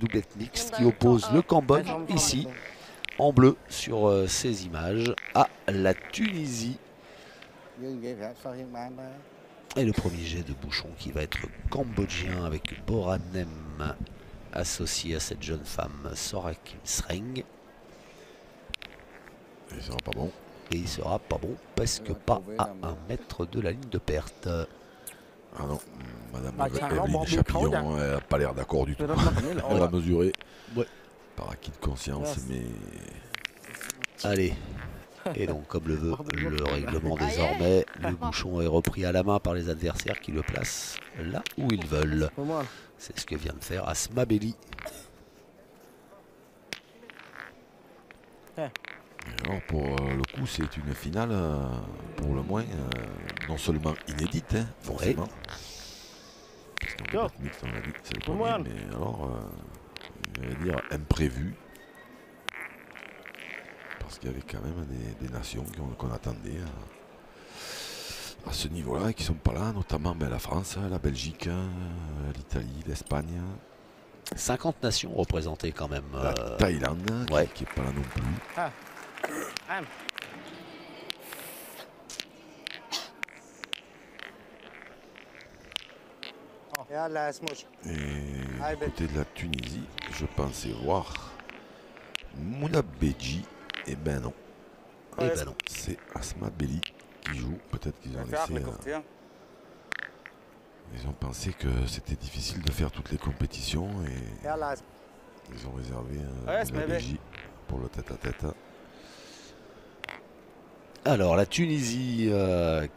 doublette mixte qui oppose le Cambodge, ici, en bleu sur ces images, à la Tunisie. Et le premier jet de bouchon qui va être cambodgien avec Boranem associé à cette jeune femme Sorak Sreng. Et il sera pas bon. Et il sera pas bon parce que pas à 1 mètre de la ligne de perte. Ah non, Madame Evelyne Chapillon, elle n'a pas l'air d'accord du tout. Elle va mesurer par acquis de conscience, mais... Allez. Et donc, comme le veut le règlement désormais, le bouchon est repris à la main par les adversaires qui le placent là où ils veulent. C'est ce que vient de faire Asma Belli. Alors pour le coup, c'est une finale, pour le moins, non seulement inédite, hein, forcément. Parce qu'en débat mixte, on l'a dit, c'est le premier, mais alors, je vais dire imprévu. Parce qu'il y avait quand même des nations qu'on attendait à ce niveau-là et qui ne sont pas là, notamment la France, la Belgique, l'Italie, l'Espagne. 50 nations représentées quand même. La Thaïlande, qui n'est pas là non plus. Et côté de la Tunisie, je pensais voir Moulabedji. Et ben non. Et ben non. C'est Asma Belli qui joue. Peut-être qu'ils ont laissé... ils ont pensé que c'était difficile de faire toutes les compétitions et ils ont réservé Moulabedji pour le tête-à-tête. Alors la Tunisie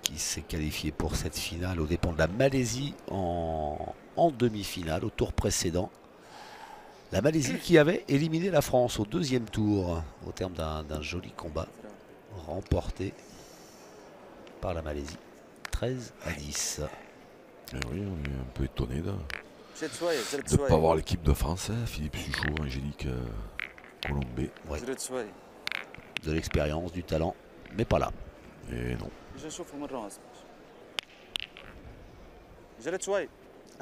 qui s'est qualifiée pour cette finale aux dépens de la Malaisie en demi-finale au tour précédent. La Malaisie qui avait éliminé la France au deuxième tour au terme d'un joli combat remporté par la Malaisie 13-10. Et oui, on est un peu étonné de ne pas voir l'équipe de France, hein, Philippe Suchot, Angélique Colombé. Ouais. De l'expérience, du talent, mais pas là. Et non. جريت شوي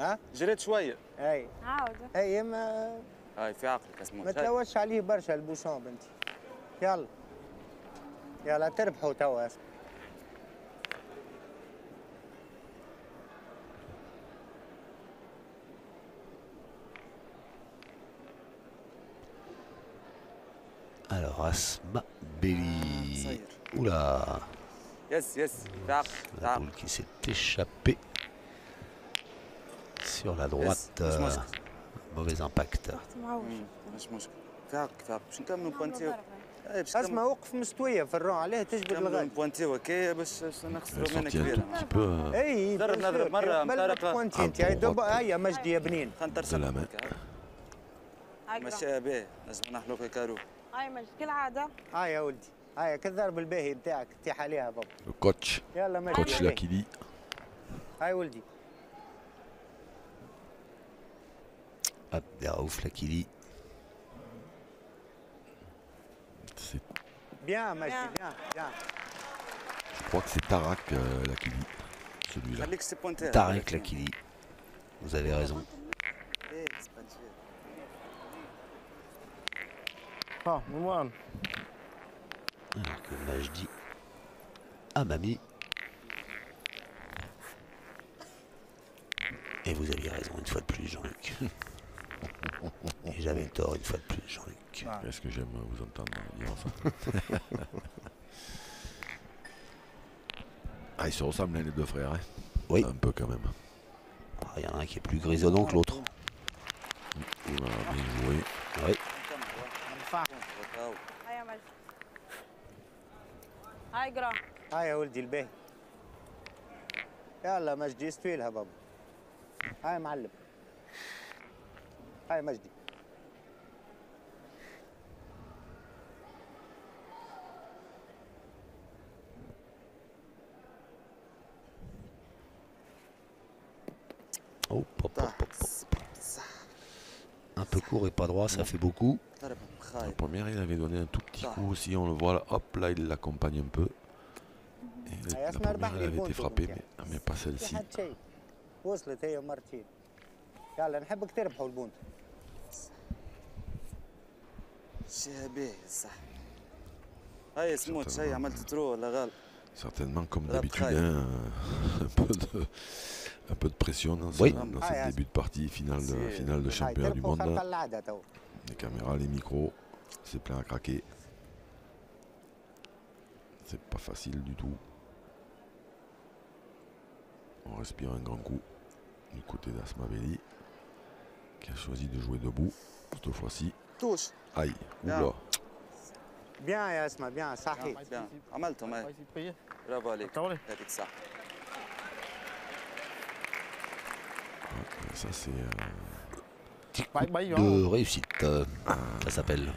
ها جريت شوي اي عاود اي ما هاي في عقلك اسمه ما تلوثش عليه برشا البوشون بنتي يلا يلا تربحوا توا. Alors Asma Belli. Oula. Yes. La boule qui s'est échappée sur la droite. Mauvais impact. اسمع وقف مستويه في الرون عليه تجبد الغد بوانتي وكايه باش نخسروا منها كبيره. اي نضرب مره مطارقه بوانتي انت هيا مجدي يا بنين سلامة ماشي باهي لازم نحلو في كارو هاي مجد كالعاده. هاي يا ولدي هاي كالضرب الباهي بتاعك تيح عليها بابا. الكوتش يلا مجدي كوتش لاكيلي. هاي ولدي Abderraouf Lakili. Bien, Majdi, bien. Je crois que c'est Tarak Lakili, celui-là. Tarek Lakili. Vous avez raison. Alors que Majdi Amami. Et vous aviez raison une fois de plus, Jean-Luc. Et j'avais tort une fois de plus, Jean-Luc. Est-ce que j'aime vous entendre dire ça? Ah, ils se ressemblent les deux frères, hein? Oui. Un peu quand même. Il y en a un qui est plus grisonnant que l'autre. Voilà, bien joué. Oui. هاي يا ولدي الباهي يلا مجدي استوي لها بابا هاي معلم هاي مجدي Hop. Un peu court et pas droit, ça fait beaucoup. La première, il avait donné un tout petit coup aussi, on le voit là, hop, là il l'accompagne un peu. Et la première, elle avait été frappée, mais pas celle-ci. وصلت هي مرتين يلا نحبك تربحوا البونت ماشيها باهي صح. هاي سموت هاي عملت ترو ولا غلط. Certainement, comme d'habitude, hein, un peu de pression dans ce début de partie, finale de championnat du monde. Les caméras, les micros, c'est plein à craquer. C'est pas facile du tout. On respire un grand coup du côté d'Asmaveli, qui a choisi de jouer debout cette fois-ci. Touche. Aïe, oula. Bien, Asma, bien, صحيح. Bien. عملتهم هاي. برافو عليك. هذيك صح. Ça c'est petit coup de réussite, ça s'appelle.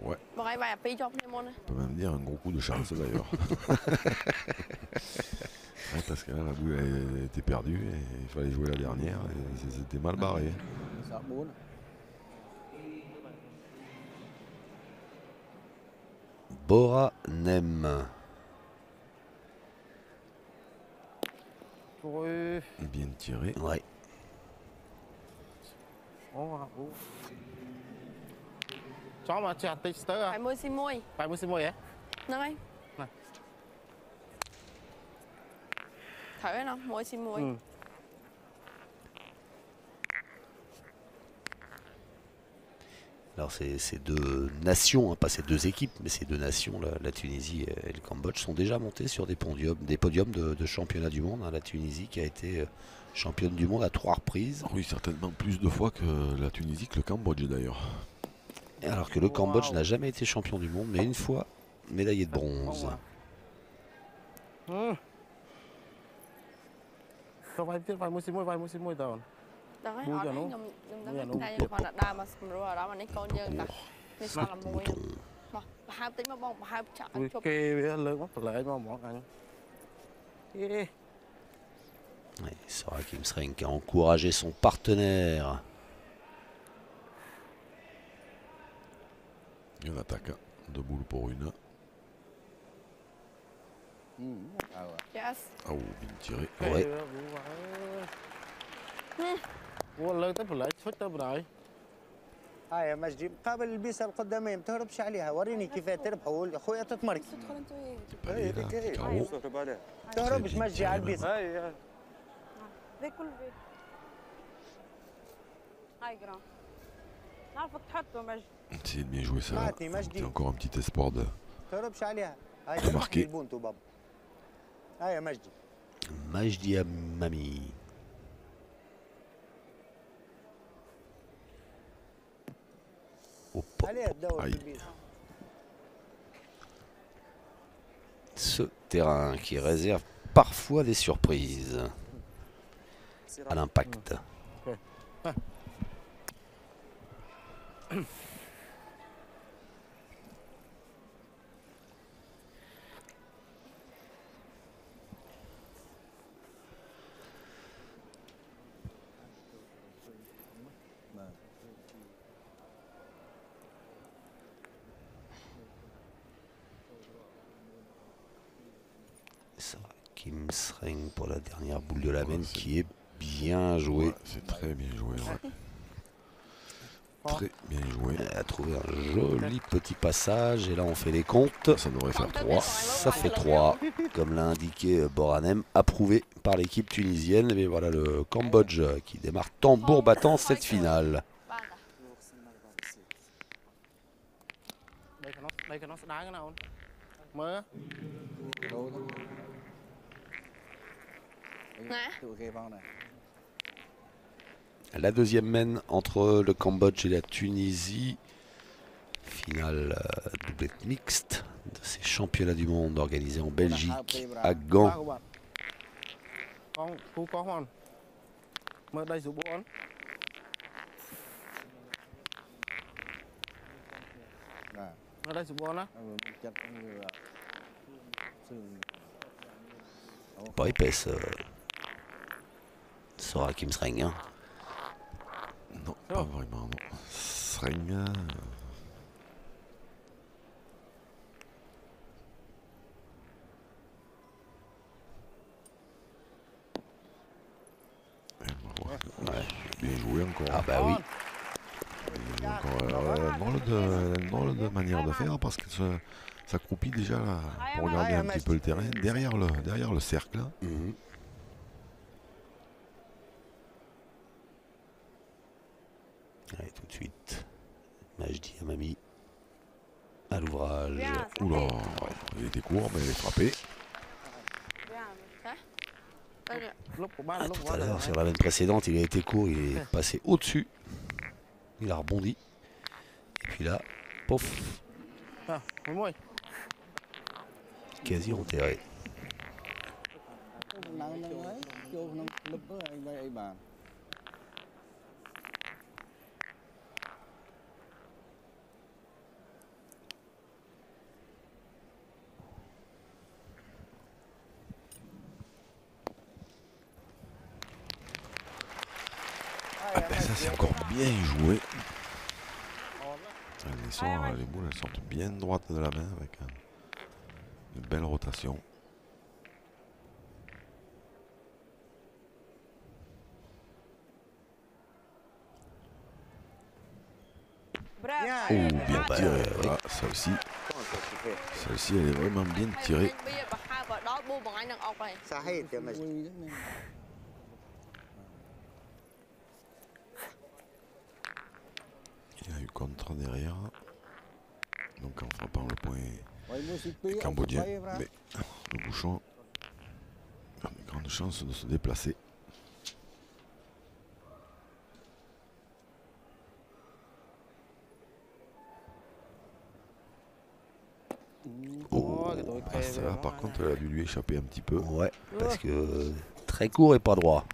Ouais. On peut même dire un gros coup de chance d'ailleurs. Ouais, parce que là la boule elle était perdue et il fallait jouer la dernière et c'était mal barré. Boranem. Bien tiré. Ouais. Chó mà chặt tí sơ à? 81. 81 hả? Nâng anh. Này. Thử nó, 81. Alors ces deux nations, hein, pas ces deux équipes, mais ces deux nations, la Tunisie et le Cambodge, sont déjà montées sur des podiums de championnat du monde. Hein. La Tunisie qui a été championne du monde à 3 reprises. Oui, certainement plus de fois que la Tunisie, que le Cambodge d'ailleurs. Alors que le Cambodge n'a jamais été champion du monde, mais une fois médaillé de bronze. Không phải tiếp vài mươi tao. Đâu ấy, ở đấy nhung tay còn là đa mà rồi ở đó mà nó con nhân cả. Nó sao làm mùi. Mà hai tính mà bông, hai chặt chụp. Kê lớn quá lại mà món ăn. Sora Kimsreng qui a encouragé son partenaire. Il y a un attaquant de boule pour une. Yes. Oh, bien tiré. Ouais. والله تبلع شفت تبلع هاي يا مجدي مقابل البيسه القداميه ما تهربش عليها وريني كيف تربحوا يا خويا تتمركي تهربش مجدي على البيسه هاي ذي كل في هاي جرام نعرفك تحطه مجدي. Essayez de bien jouer ça. C'est encore un petit espoir de تهربش عليها هاي marquer. البونتو بابا هاي يا مجدي Majdi Amami. Aïe. Ce terrain qui réserve parfois des surprises à l'impact. Kimsreng pour la dernière boule de la main qui est bien jouée. Ouais, c'est très bien joué. Ouais. Très bien joué. Elle a trouvé un joli petit passage et là on fait les comptes. Ça devrait faire 3. Ça fait 3, comme l'a indiqué Boranem, approuvé par l'équipe tunisienne. Et voilà le Cambodge qui démarre tambour battant cette finale. La deuxième mène entre le Cambodge et la Tunisie. Finale doublette mixte de ces championnats du monde organisés en Belgique, à Gand. Pas épaisse, Sora Kimsreng. Hein. Non, pas vraiment, non. Sreng. Ouais, bien joué encore. Ah bah oui. Encore, non, le une drôle de manière de faire parce que s'accroupit déjà là pour regarder un petit peu le terrain derrière le cercle. Allez, tout de suite. Majdi Amami à l'ouvrage. Oula, il était court, mais il est frappé. Lúc của ba là lúc Tout của à ba. l'heure, sur la veine précédente, il a été court, il est passé au-dessus. Il a rebondi. Et puis là, pouf, À, 11. quasi enterré. Ah ben ça c'est encore bien joué. Les boules elles sortent bien droites de la main avec une belle rotation. Oh, bien tiré. Voilà, celle-ci elle est vraiment bien tirée. صحيح يا مجدي. Il a eu contre derrière. Donc en frappant le point cambodgien. Mais le bouchon a de grandes chances de se déplacer. Oh, ça, par contre, elle a dû lui échapper un petit peu. Ouais, parce que très court et pas droit.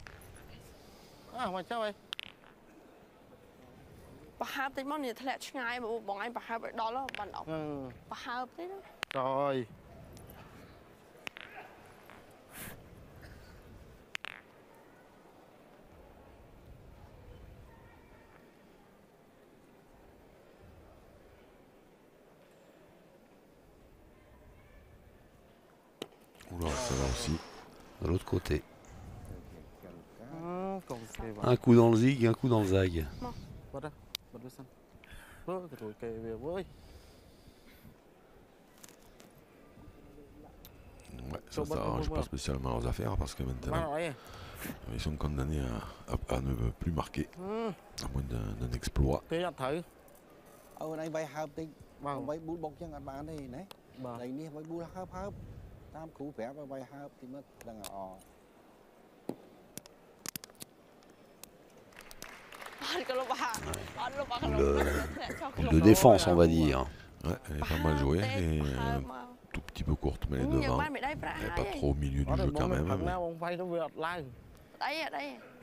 À, ngoài cháu ơi. ប្រហើបតិចមកនេះធ្លាក់ឆ្ងាយបងឯងប្រហើបឲ្យដល់បានអត់ប្រហើបតិច Rồi. Oula, celle-là aussi. De l'autre côté. Còn kề vào. Un coup dans le zig, un coup dans le zag. Bật ra. Bật vào sân. Cái tuổi kề về với. Ouais, ça n'arrange pas spécialement leurs affaires parce que maintenant ils sont condamnés à ne plus marquer, à moins d'un exploit. Thế anh thử. Này vay hợp tí. Vâng. Vay bút bọc chân anh bạn đây nè. Vâng. Đây nè vay bút hợp. Tam cú phép vay hợp thì mất đang ở. De défense, on va dire. Ouais, elle est pas mal jouée, elle est un tout petit peu courte, mais elle est devant. Elle n'est pas trop au milieu du jeu quand même.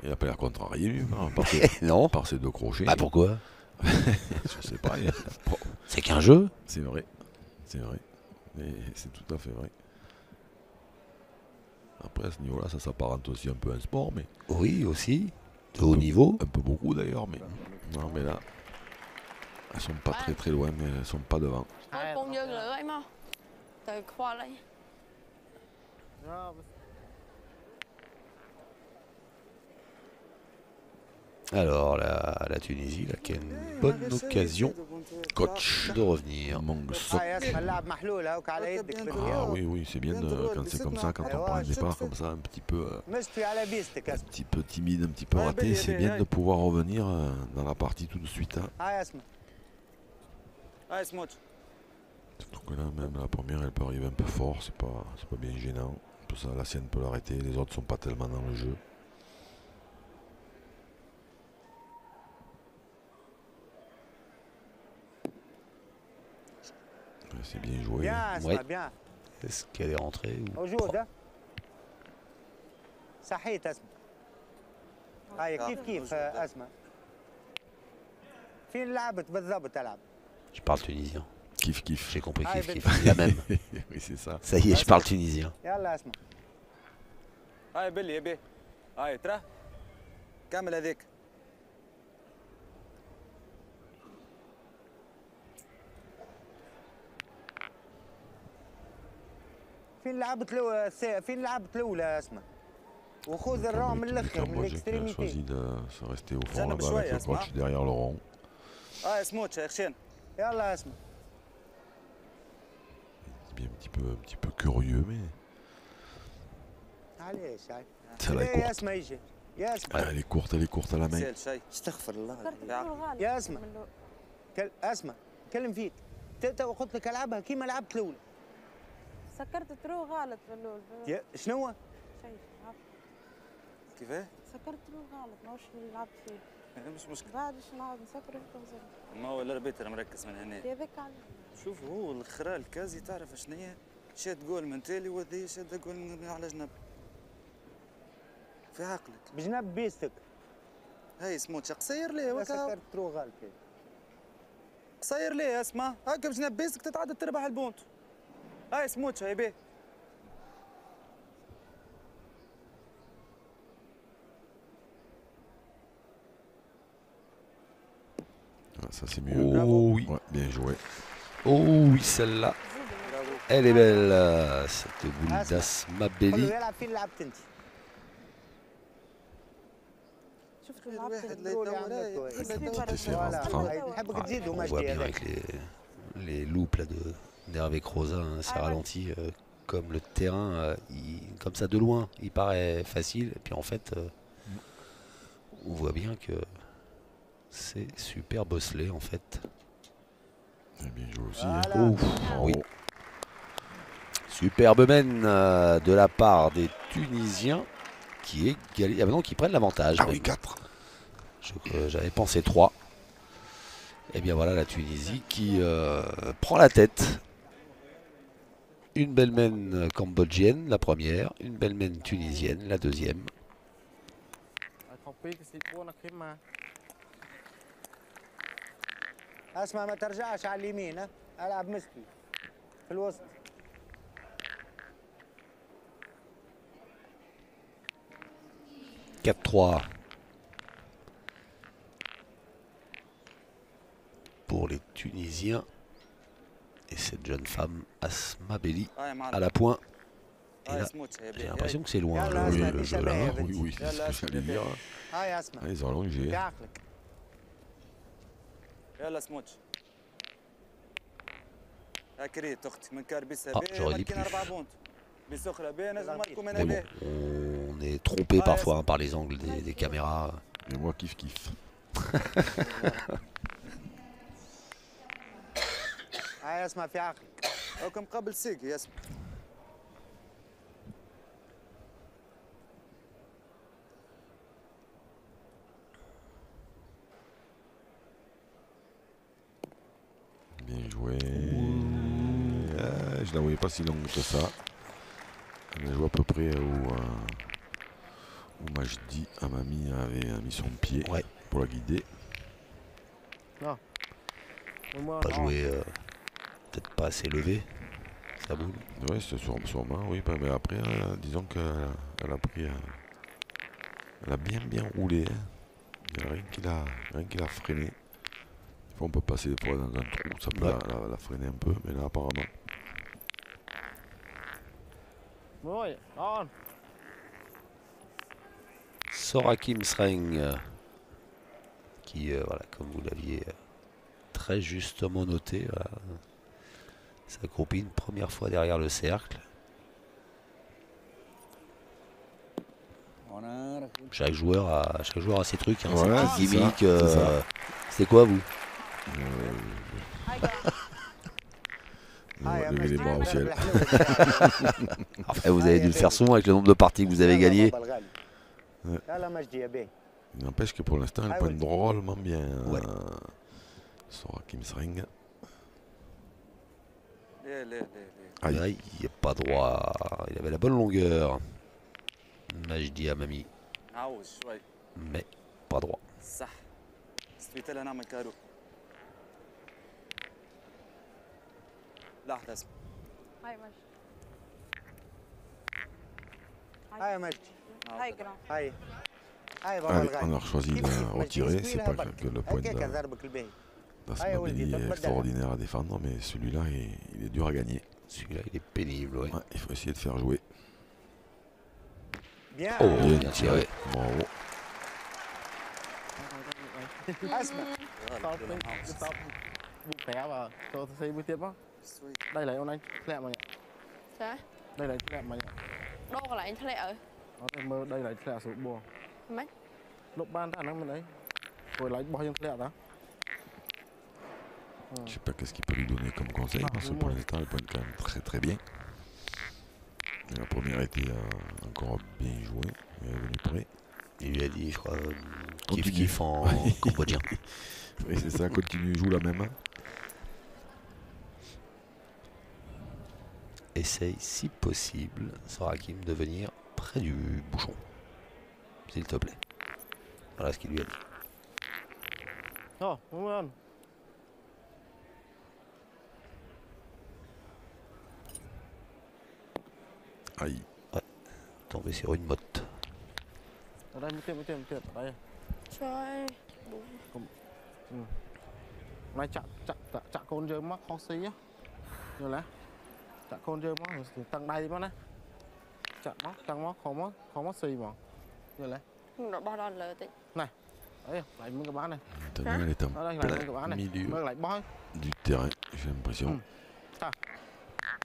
Il n'a pas l'air contrarié lui, Non. par ses deux crochets. Bah pourquoi? Je sais pas. C'est qu'un jeu. C'est vrai, c'est vrai. Et c'est tout à fait vrai. Après à ce niveau-là, ça s'apparente aussi un peu à un sport, mais Oui, aussi. De haut niveau. un peu beaucoup d'ailleurs, mais non, mais là, elles sont pas très très loin, mais elles sont pas devant. ពងយើងលើអីមកទៅខ្វល់អី Alors la Tunisie, là, qui a une bonne occasion, coach, de revenir. Mong Sok. Ah oui, oui, c'est bien quand c'est comme ça, quand on prend un départ comme ça, un petit peu timide, un petit peu raté, c'est bien de pouvoir revenir dans la partie tout de suite. Surtout que là, même la première, elle peut arriver un peu fort, c'est pas bien gênant. Tout ça, la sienne peut l'arrêter, les autres sont pas tellement dans le jeu. C'est bien joué. Ouais. Est-ce qu'elle est rentrée ou موجودة صحيت اسمع هاي كيف اسمع فين لعبت بالضبط تلعب Je parle tunisien. Kiff kiff. J'ai compris Ah, kiff ben- kiff. La même. Oui, c'est ça. Ça y est, je parle tunisien. يلا اسمع هاي بلي يا بيه هاي ترى كمل هذيك فين لعبت الاولى اسمع وخذ الرام من Le الاخر من Cambodgien qui a الاكستريميتي choisi de se rester au fond Zan là-bas بشوية avec le اسمع. coach derrière le rond. هاي سموتش يا خشين يلا اسمع. C'est bien un petit peu curieux, mais معليش هاي. celle-là est يا courte. اسمع يجي. يا اسمع. Elle est courte à la main. سهل شيء استغفر الله يا اسمع. اسمع كلم فيك. قلت لك العبها كيما لعبت الاولى. سكرت ترو غلط باللول. شنو؟ شيء كيفاه؟ سكرت ترو غلط ماهوش اللي لعبت فيه. مش مشكلة. بعد باش نعاود نسكر ونتوزن. ما هو لا ربيت انا مركز من هنا. هذاك على. شوف هو الخرا الكازي تعرف شنو هي؟ شاد جول من تالي وهذه شاد جول من على جنب. في عقلك. بجنب بيستك. هاي سموتش قصير ليه وكا. سكرت ترو غلط. قصير ليه اسمع هكا بجنب بيستك تتعدى تربح البونت. هاي سموتش هاي بيه. Ah, ça c'est mieux. Oh oui. Ouais, bien joué. Oh oui, celle-là. Elle est belle, cette boule d'Asma Belli. يلعب فين لعبت انت؟ شفت لعبت نحبك تزيدوا On voit مجدي bien هذاك. avec les loupes là d'Hervé Crozat, hein, c'est ralenti. Comme le terrain, comme ça de loin, il paraît facile. Et puis en fait, on voit bien que c'est super bosselé en fait. Bien joué aussi. Voilà. Hein. Oui. Superbe mène de la part des Tunisiens qui égalent, qui prennent l'avantage. Ah oui, 4. J'avais pensé 3. Et bien voilà la Tunisie qui prend la tête. Une belle mène cambodgienne, la première. Une belle mène tunisienne, la deuxième. اسمع ما ترجعش على اليمين ها. العب مستوي في الوسط. « 4-3 pour les Tunisiens. Et cette jeune femme, Asma Belli, à la pointe. Et là, j'ai l'impression que c'est loin le jeu là. Oui, c'est ce que j'allais dire. هاي اسمع. Ah, ils ont allongé. بعقلك. يلا سموتش. هاكريت اختي من كاربيسها j'aurais dit ماركين plus. 4 بونت. بسخرة بيه نجم ماركو من Mais bon, هنا. on est trompé parfois par les angles des caméras. Et moi, kiff. هاي اسمع في عقلك. هاكم قبل سيكي يسمع. Bien joué. Je la voyais pas si longue que ça. Elle a joué à peu près où Majdi Amami avait mis son pied pour la guider. Pas joué, peut-être pas assez levé, sa boule. Oui, c'était sûrement, oui, mais après, disons qu'elle a pris. Elle a bien roulé. Hein. Il n'y a rien qui l'a freiné. Des fois, on peut passer des fois dans un trou, ça peut la freiner un peu, mais là, apparemment. Sorakim Sreng, qui, voilà, comme vous l'aviez très justement noté, s'accroupit une première fois derrière le cercle. Chaque joueur a ses trucs, hein, Voilà, ses petits gimmicks. ça. C'est quoi vous? Levez les bras au ciel. Après vous avez dû le faire souvent avec le nombre de parties que vous avez gagnées. Il n'empêche que pour l'instant, elle pointe drôlement bien. Sorakim Sreng. Là, il n'est pas droit. Il avait la bonne longueur. Majdi Amami. Mais pas droit. صح. استويت لها نعمل كارو. لحظة اسمع. هاي ماشي. هاي مجدي. هاي جرام. هاي Allez, on a choisi de retirer, c'est pas que le point d'Asma Belli est extraordinaire à défendre, mais celui-là, il est dur à gagner. Celui-là, il est pénible, ouais. Il faut essayer de faire jouer. Bien. Oh, bien tiré. Bravo. buộc khé vào cho xây mới tiếp á. Đây là ông anh lẹ mà nhỉ? Sao? Đây là lẹ mà nhỉ? Đâu còn lại anh thලẹ rồi. Mơ đây là lẹ số buồn. Mấy? Lúc ban ra nó mình đấy. Rồi lấy bao nhiêu lẹ đó? Je sais pas qu'est-ce qu'il peut lui donner comme conseil, parce que pour l'instant, il pointe quand même très très bien. La première était encore bien jouée, elle est venue près. Il lui a dit, je crois, Continue. kiff en cambodgien. Oui, c'est ça, continue, joue la même. Essaye, si possible, Sorakim, de venir près du bouchon. S'il te plaît. Voilà ce qu'il lui a dit. Oh, đúng không? Aïe. Ouais. Tombé sur une motte. Ở đây mới tiệm, ở đây. Trời. Này chạ con dơ mắc khó xí á. Rồi lá. Chạ con dơ mắc tăng đây mà nè. Chạ mắc, tăng mắc, khó mắc xì mà. Rồi lá. Nó bao đòn lờ tí. Này. Đấy, lại mấy cái bán này. Maintenant, elle est en Đây, lại mấy cái bán plein này. milieu Mới lại bói. du terrain, j'ai l'impression.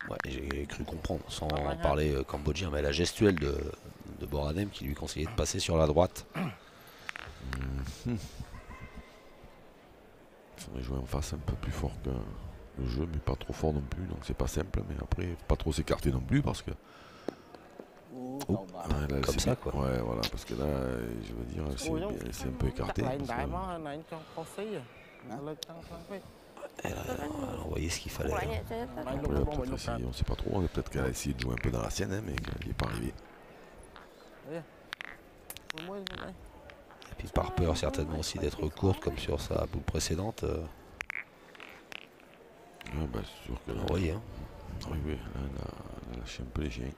Ouais, j'ai cru comprendre, sans parler cambodgien, mais la gestuelle de Boranem qui lui conseillait de passer sur la droite. Il faudrait jouer en face un peu plus fort que le jeu, mais pas trop fort non plus, donc c'est pas simple, mais après, faut pas trop s'écarter non plus, parce que... Oh, là, comme ça, bien. quoi. Ouais, voilà, parce que là, je veux dire, c'est un peu écarté. Lại parce đại que- mà này cho khó xí à. Lên tăng phết. Elle a envoyé ce qu'il fallait. Lại Là. nhẹ cho nhất. Lại Ouais, lúc peut-être bóng mình lúc essayer, on sait pas trop, peut-être qu'elle a essayé de jouer un peu dans la sienne, hein, mais qu'elle n'y est pas arrivée. mới đây. Et puis par peur certainement aussi d'être courte comme sur sa boule précédente. Ouais, bah, c'est sûr que là, Vous voyez, hein. oui, oui, là, elle a lâché un peu les chiens.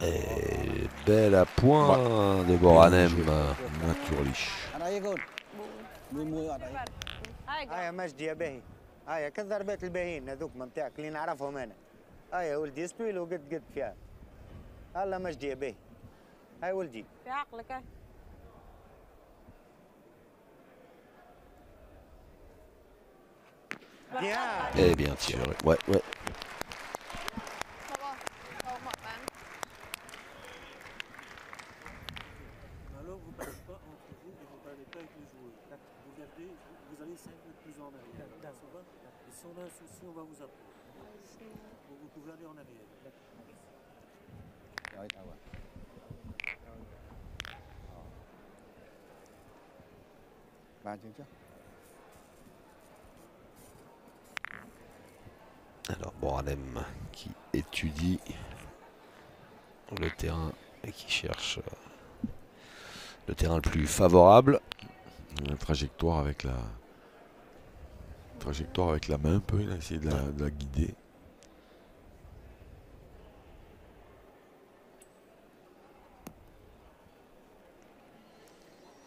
Et belle à point de Boranem. Naturlich. انا يقول مو هاي يا مجدي يا باهي هاي كالضربات الباهيين هذوك ما نتاعك اللي نعرفهم انا هاي يا ولدي استوي له قد فيها هلا مجدي يا باهي هاي ولدي في عقلك ايه bien Eh bien tiré. Ouais, ouais. Đâu mở bán. Alors vous ne parlez pas entre vous et vous ne parlez pas avec les joueurs. Vous gardez, vous allez 5 mètres plus en arrière. Ça va? Et si on a un souci, on va vous appeler. Vous pouvez aller en arrière. Alors Boranem qui étudie le terrain et qui cherche le terrain le plus favorable. La trajectoire avec la main un peu, il a essayé de la guider.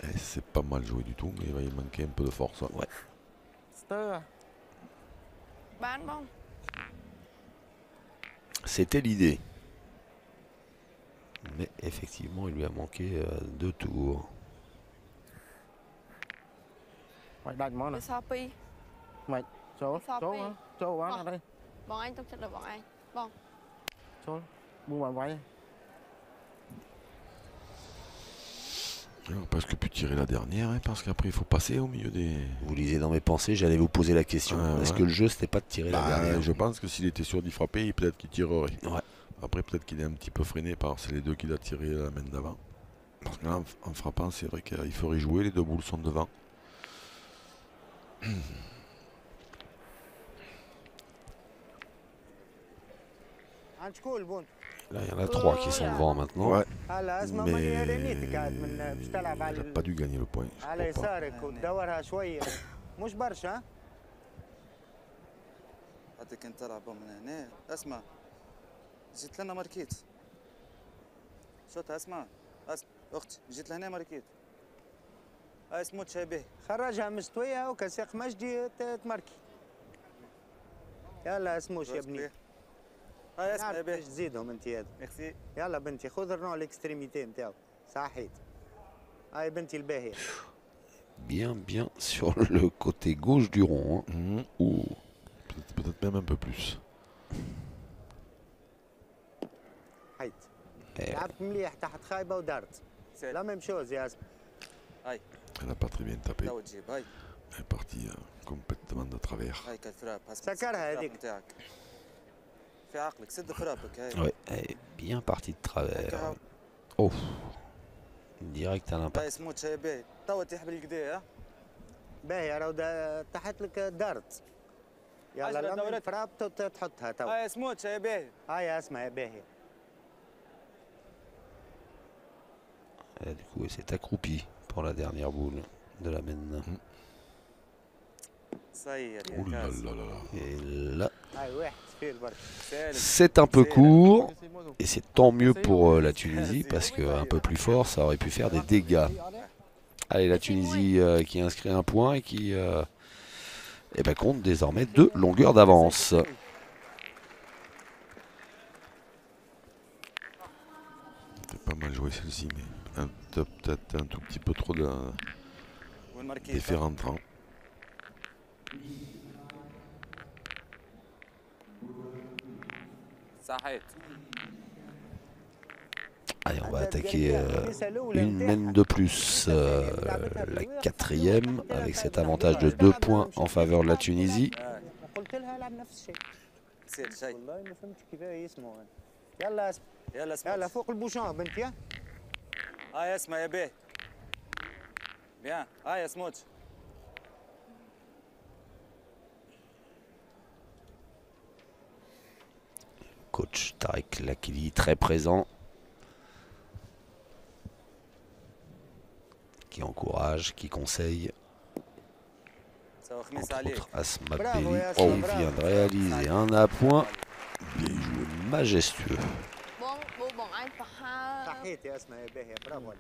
Et c'est pas mal joué du tout, mais il va y manquer un peu de force. Ouais. Stơ à. Bán bông. C'était l'idée. Mais effectivement, il lui a manqué 2 tours. Phải đánh món này. Cái Shopee. Chỗ bán ở đây. Bọn anh trong trận là bọn anh. Bông. Chỗ buôn bán váy. On va presque pu tirer la dernière, hein, parce qu'après il faut passer au milieu des... Vous lisez dans mes pensées, j'allais vous poser la question. Ouais, Est-ce ouais. que le jeu, c'était pas de tirer la dernière? Je pense que s'il était sûr d'y frapper, peut-être qu'il tirerait. Ouais. Après, peut-être qu'il est un petit peu freiné par c'est les deux qu'il a tiré la main d'avant. Parce que là, en frappant, c'est vrai qu'il ferait jouer, les deux boules sont devant. عند شكون البونت Là, il y en a 3 qui sont devant maintenant. Ouais. هلا اسمع Mais ماني رميتك قاعد من باش تلعب il n'a على pas dû gagner le point. je على crois pas. يسارك وتدورها شويه مش برشا ها؟ حتى كنت تلعب من هنا اسمع جيت لنا ماركيت صوتها اسمع اختي جيت لهنا ماركيت هاي سموت شبيه خرجها مستويه وكساق مجدي تمركي يلا اسموش يا ابني اسمع يا باهي تزيدهم انت هذا. ميرسي. يلا بنتي خذ الرون الاكستريميتي نتاعو. صحيت. هاي بنتي الباهية. Bien sur le côté gauche du rond. Hein. Ouh. Peut-être même un peu plus. حيت. لعبت مليح تحت خايبة ودارت. لا ميم شوز يا اسم. هاي. Elle n'a pas très bien tapé. تو تجيب هاي. Elle est partie complètement de travers. هاي كالفراب. سكرها هذيك. في عقلك سد فرابك هاي. Ouais, elle est bien partie de travers. Oh. Direct à l'impact. هاي سموتش يا باهي. توا تحبل الكدا ها. باهي راهو تحت لك دارت. يلا لما فراب تحطها توا. هاي سموتش يا باهي. هاي اسمها يا باهي. Et du coup, elle s'est accroupie pour la dernière boule de la mène. Ouh là là là. Et là, هاي واحد فيل برك. c'est un peu court. Et c'est tant mieux pour la Tunisie parce qu'un peu plus fort, ça aurait pu faire des dégâts. Allez, la Tunisie qui inscrit un point et qui compte désormais 2 longueurs d'avance. C'est pas mal joué celle-ci, mais peut-être un tout petit peu trop d'effet rentrant. Allez, on va attaquer une mène de plus, la 4e, avec cet avantage de 2 points en faveur de la Tunisie. يلا فوق البوشون بنتي. هاي اسمع يا باهي. بيان هاي يا سموتش. Coach Tarek Lakili très présent, qui encourage, qui conseille. Entre autres Asma Belli. Oh, il vient de réaliser un appoint. Bien joué, majestueux. صحيت يا اسمها يا باهي برافو.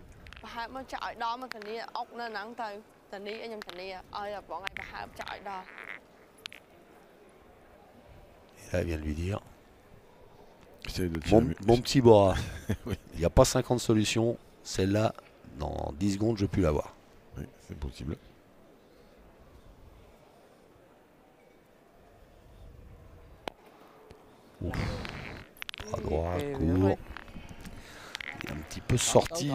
ប្រហែលមកចាក់ឲ្យដល់មកធានាអុកនៅហ្នឹងទៅធានាខ្ញុំធានាឲ្យបងឯងប្រហែលចាក់ឲ្យដល់ Et là, elle vient de lui dire mon petit Bora, il n'y a pas 50 solutions. Celle-là, dans 10 secondes, je peux l'avoir. Oui, c'est possible. Ouf. À droite, court. Il est un petit peu sorti,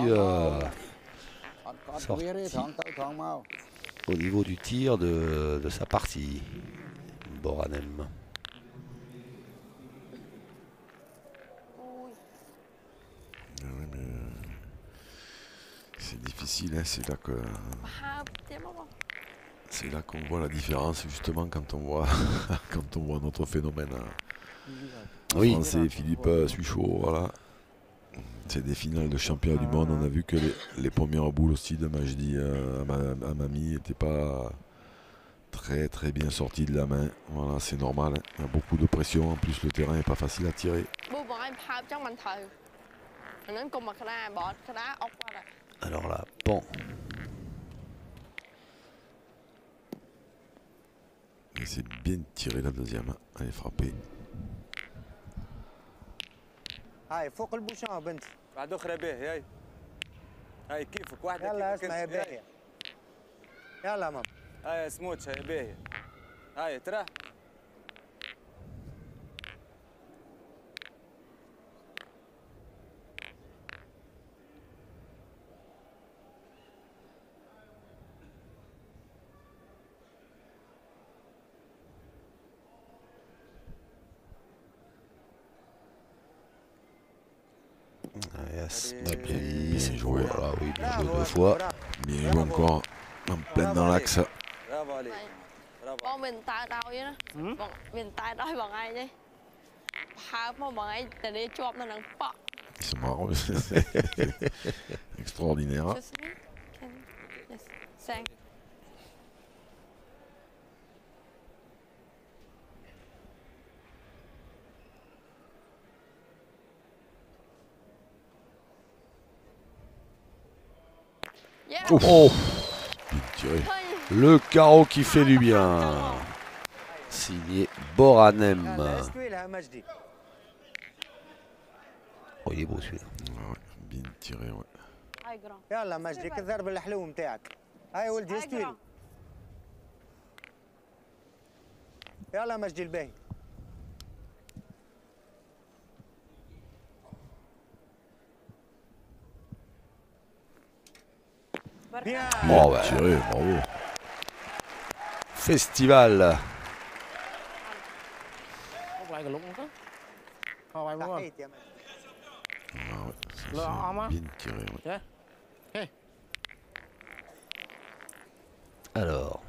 au niveau du tir de sa partie. Boranem. C'est difficile, hein, c'est là qu'on voit la différence justement quand on voit notre phénomène français, Philippe Suchot, voilà. C'est des finales de championnat du monde. On a vu que les premières boules aussi de Majdi à Mamie n'étaient pas très bien sorties de la main. Voilà, c'est normal, hein. Il y a beaucoup de pression, en plus le terrain n'est pas facile à tirer. Alors là, bon. Et c'est bien tiré la deuxième. Elle est frappée. هاي فوق البوشون بنتي. بعد اخرى باهي هاي كيفك واحده. يلا اسمها يا باهي. يلا ماما. هاي سموتش هاي باهي. هاي ترى. Bien joué. Voilà, oui, bien joué 2 fois. Bien joué encore. En pleine dans l'axe. Ils sont marrants. Extraordinaire. Oh, le carreau qui fait du bien. Signé Boranem. Oh, il est beau celui-là. Ouais, bien tiré, ouais. هاي جرام يلا مجدي الضرب الحلو متاعك. هاي ولدي هاي استوي. جرام يلا مجدي الباهي. Bien. Oh, ouais. Tiré, bravo. Festival. Không lại cả lúc nữa. Không ai muốn. صحيت يا مجدي. Ah ouais, ça, Le arme. c'est bien tiré, ouais. Ok. Alors,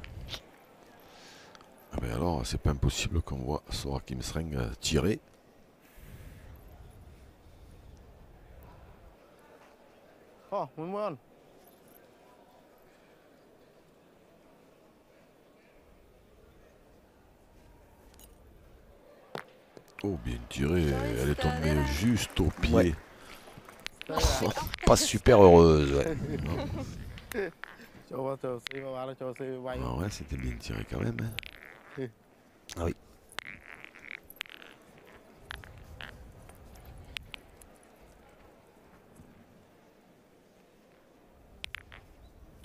Ah ben alors, c'est pas impossible qu'on voit Sorakim Sreng tirer. Oh, 10,000. Oh, bien tiré. Elle est tombée juste au pied. Ouais. pas super heureuse. Ouais. Cho vào Chelsea mà vào Chelsea bay. Ah ouais, c'était bien tiré quand même. Hein. Ah oui.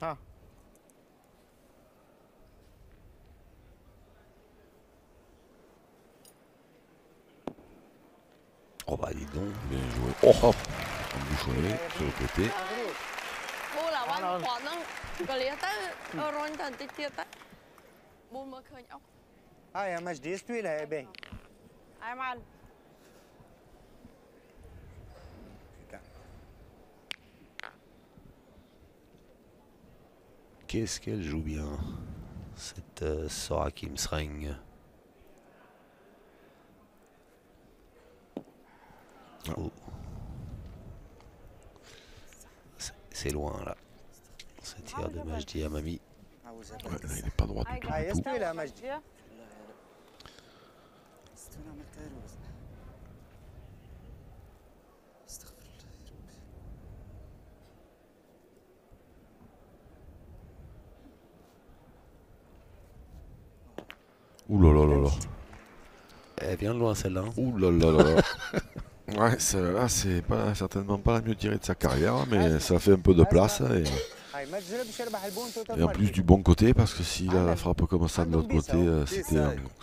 Ha. Oh bah dis donc. Bien joué. Oh, oh. Embouchonné sur le côté. គូឡាវ៉ាន់គាត់ហ្នឹងក៏លះទៅរុញទៅបន្តិចទៀតទៅប៊ូមើលឃើញអស់ هاي يا مجدي استوي لها يا باهي. هاي معلم Qu'est-ce qu'elle joue bien, cette Sorakim Sreng. Oh. C'est loin là. Ce tir de Majdi Amami. Ouais, là, il n'est pas droit هاي du tout. هاي Du tout. استوي لها مجدي. استنى عملت كاروز استغفر الله يا ربي Ouh là là là là. Elle vient de loin celle-là. Hein. Ouh là là là là. Ouais, celle-là, c'est pas, certainement pas la mieux tirée de sa carrière, mais ça fait un peu de place. هاي ما تجربش يربح البونت Et en plus du bon côté, parce que s'il a la frappe comme ça de l'autre côté,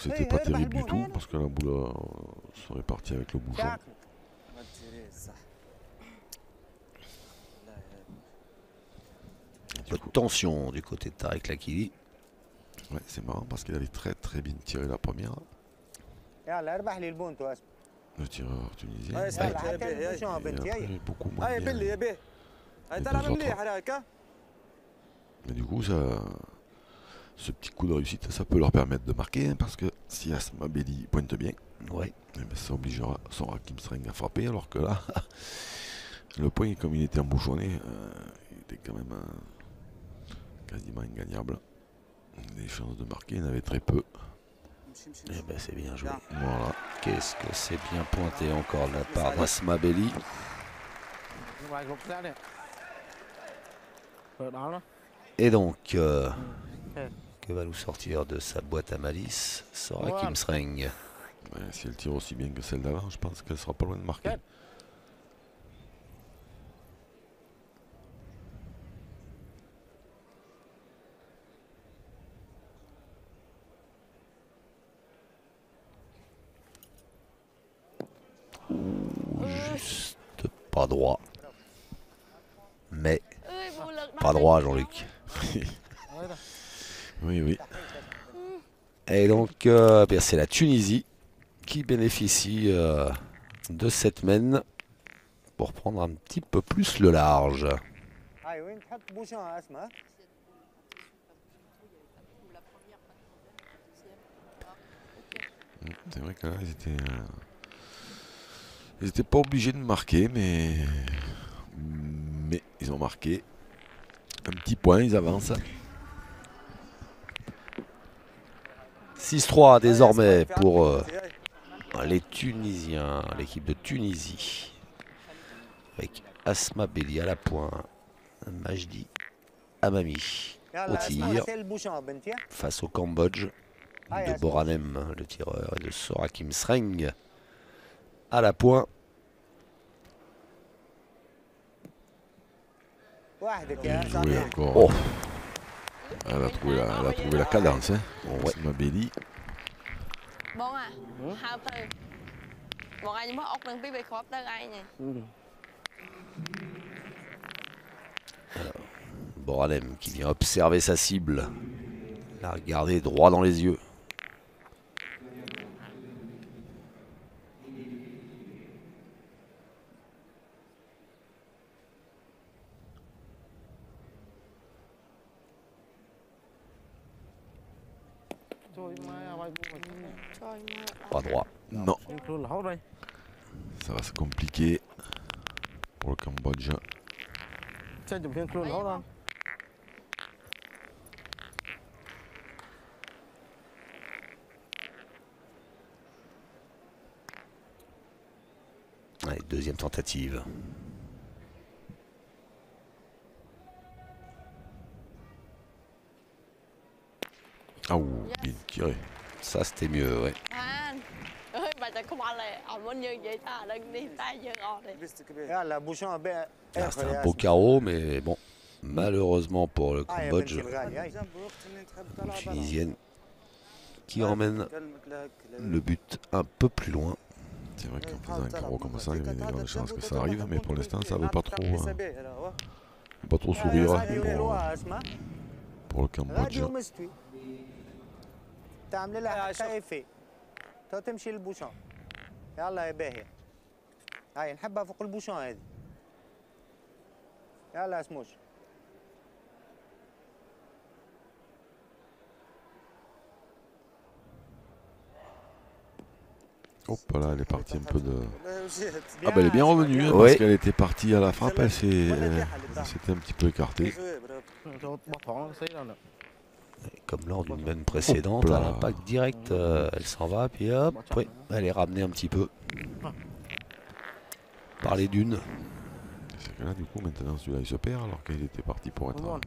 c'était pas terrible du tout, parce que la boule serait partie avec le bouchon. ما تجري صح لا يا Un peu de tension du côté de Tarek Lakili. Ouais, c'est marrant parce qu'il avait très très bien tiré la première, يلا اربح لي البونت واسمع. le tireur tunisien. هاي Et صح يا حتى بيه البوشون هاي بنتي هاي. après, beaucoup moins هاي bien. بلي يا بيه هاي Les تلعب deux مليح autres. هاك Mais du coup, ce petit coup de réussite, ça peut leur permettre de marquer, hein, parce que si Asma Beli pointe bien, Ouais. eh ben, ça obligera Sorakim Sreng à frapper, alors que là, le point, comme il était embouchonné, il était quand même quasiment ingagnable. Les chances de marquer, il y en avait très peu. مشي مشي Eh ben c'est bien joué. Voilà. Qu'est-ce que c'est bien pointé encore de la part d'Asma Beli. Vài lúc ra nè. Đó đó. Et donc, que va nous sortir de sa boîte à malice Sorakim Sreng. Ouais, si elle tire aussi bien que celle d'avant, je pense qu'elle sera pas loin de marquer. Juste pas droit. Mais អើយប៊ូលើក pas droit, Jean-Luc. Oui, oui. Et donc, bien, c'est la Tunisie qui bénéficie de cette mène pour prendre un petit peu plus le large. هاي وين تحط بوشون اسمع. C'est vrai que là, ils étaient pas obligés de marquer, mais ils ont marqué. Un petit point, ils avancent. 6-3 désormais pour les Tunisiens, l'équipe de Tunisie. Avec Asma Beli à la pointe, Majdi Amami au tir, face au Cambodge de Boranem, le tireur, et de Sorakim Sreng à la pointe. Bien joué encore. Oh. Elle a trouvé la cadence. Hein. Asma Belli. Bon à, hao từ. Một ai mất ốc nâng bí bị khó tới ai nhỉ? Boralem qui vient observer sa cible. La regarder droit dans les yeux. Pas droit. Non. Ça va se compliquer pour le Cambodge. Allez, deuxième tentative. Ah ouh, bien tiré. Ça c'était mieux, ouais. C'est un beau carreau, mais bon, malheureusement pour le Cambodge, une Tunisienne qui emmène le but un peu plus loin. C'est vrai qu'en faisant un carreau comme ça, il y avait des grandes chances que ça arrive, mais pour l'instant, ça ne veut pas trop sourire pour le Cambodge. تعمل لها كيفي تمشي للبوشون يلا يا باهي هاي نحبها فوق البوشون هذه يلا يا سموش Hop là, elle est partie un peu de... Ah ben elle est bien revenue, hein, parce qu'elle était partie à la frappe, elle s'était un petit peu écartée. Comme lors d'une mène précédente, à l'impact direct, elle s'en va, puis hop, oui, elle est ramenée un petit peu par les dunes. C'est que là, du coup, maintenant, celui-là, il se perd, alors qu'il était parti pour être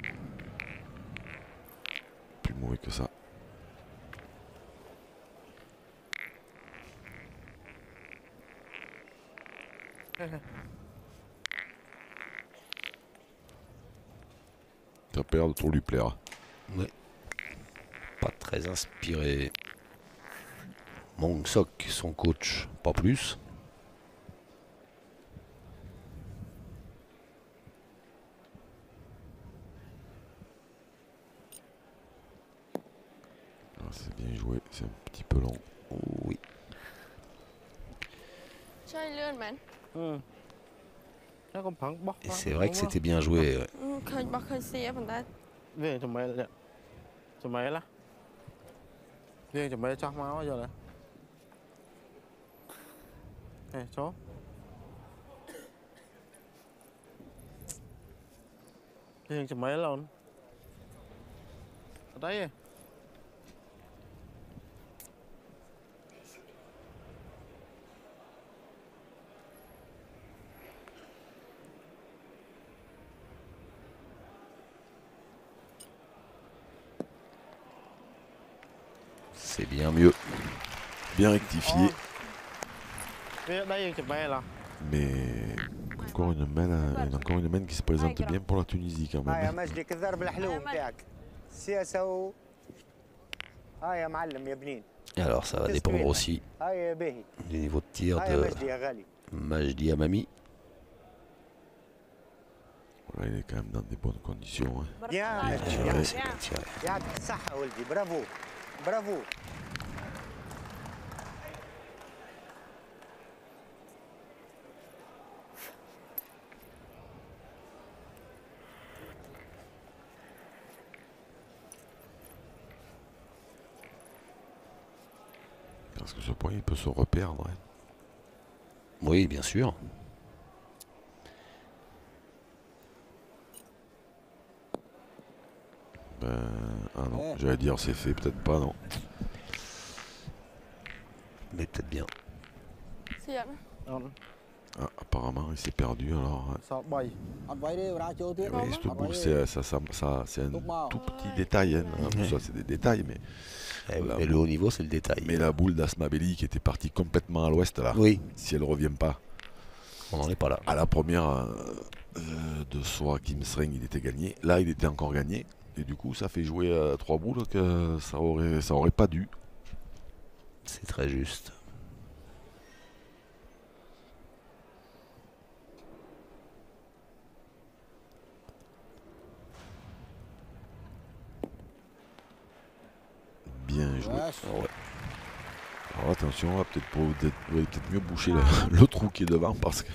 plus mauvais que ça. Ça perd pour lui plaire. Oui. Pas très inspiré. Mong Sok, son coach, pas plus. C'est bien joué, c'est un petit peu long. Oui. Et c'est vrai que c'était bien joué. Ouais. C'est bien mieux. Bien rectifié. Mais encore une main qui se présente bien pour la Tunisie quand même. Alors ça va dépendre aussi du niveau de tir de Majdi Amami. Là, il est quand même dans des bonnes conditions. Hein. Bien tiré, c'est bien tiré. Bravo, bravo. Parce que ce point, il peut se reperdre. Hein. Oui, bien sûr. Ah non, j'allais dire c'est fait, peut-être pas, non. Mais peut-être bien. Ah, apparemment, il s'est perdu alors. Oui, cette boule, c'est un tout petit détail. Hein. Tout ça, c'est des détails, mais... Mais le haut niveau, c'est le détail. Mais la boule d'Asma Belli qui était partie complètement à l'ouest, là, oui. si elle ne revient pas, on n'en est pas là. À la première de Sorakim Sreng, il était gagné. Là, il était encore gagné. Et du coup, ça fait jouer 3 boules que ça aurait pas dû. C'est très juste. Bien joué. Ouais. Alors attention, on va peut-être mieux boucher le trou qui est devant parce que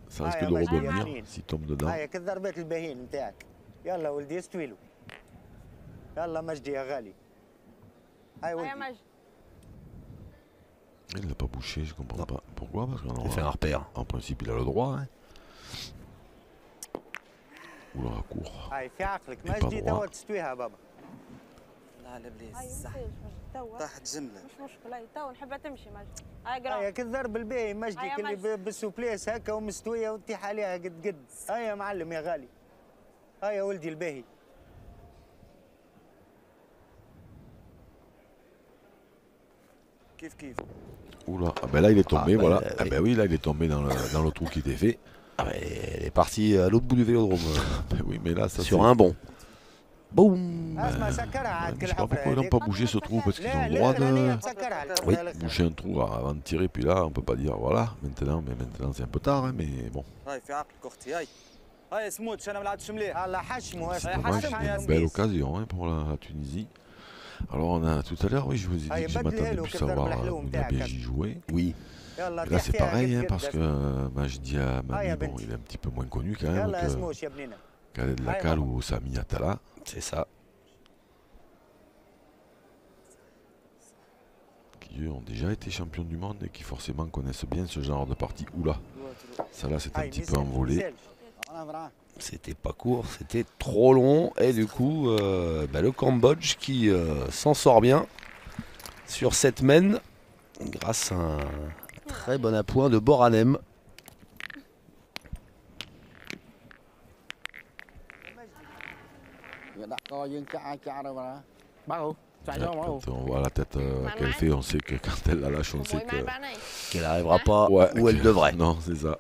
ça risque de rebondir s'il tombe dedans. هاي كالضربات الباهين نتاعك. يلا ولدي استوي له. يلا مجدي يا غالي. هاي ولدي. Il l'a pas bouché, je comprends pas. Pourquoi? Parce Il fait un repère. En principe, il a le droit. Hein. Ou le court. هاي في عقلك مجدي توا تستويها بابا. لا لا بليز صح طاحت جمله مش مشكله هاي تو نحبها تمشي مجدي. هاي هاي كالضرب الباهي مجدي اللي بالسوبليس هكا ومستويه وتطيح عليها قد قد. هاي يا معلم يا غالي. هاي يا ولدي الباهي. كيف Oula, ah ben là il est tombé, voilà. Ah ben oui, là il est tombé dans le trou qui était fait. Ah ben, elle est partie à l'autre bout du vélodrome. Ben oui, mais là ça sur un bond. Boum. اسمع سكرها Je sais pas pourquoi ils n'ont pas bougé ce trou, parce qu'ils ont le droit de Oui. boucher un trou avant de tirer, puis là on peut pas dire voilà, maintenant c'est un peu tard, hein, mais bon. هاي في عقلك اختي هاي هاي سموتش انا ما لعبتش مليح الله حشمه C'est dommage, c'est une belle occasion hein, pour la Tunisie. Alors on a tout à l'heure, oui, je vous ai dit que je m'attendais plus à voir la BJ jouer. Oui. Et là c'est pareil, hein, parce que Majdi Amami, bon, il est un petit peu moins connu quand même que Khaled Lakal ou Sami Atala. C'est ça. Qui eux ont déjà été champions du monde et qui forcément connaissent bien ce genre de partie. Oula, ça là c'est un petit peu envolé. C'était pas court, c'était trop long. Et du coup, le Cambodge qui s'en sort bien sur cette mène grâce à un très bon appoint de Boranem. Quand on voit la tête qu'elle fait, on sait que quand elle la lâche, on sait qu'elle n'arrivera pas où elle devrait. Non, c'est ça.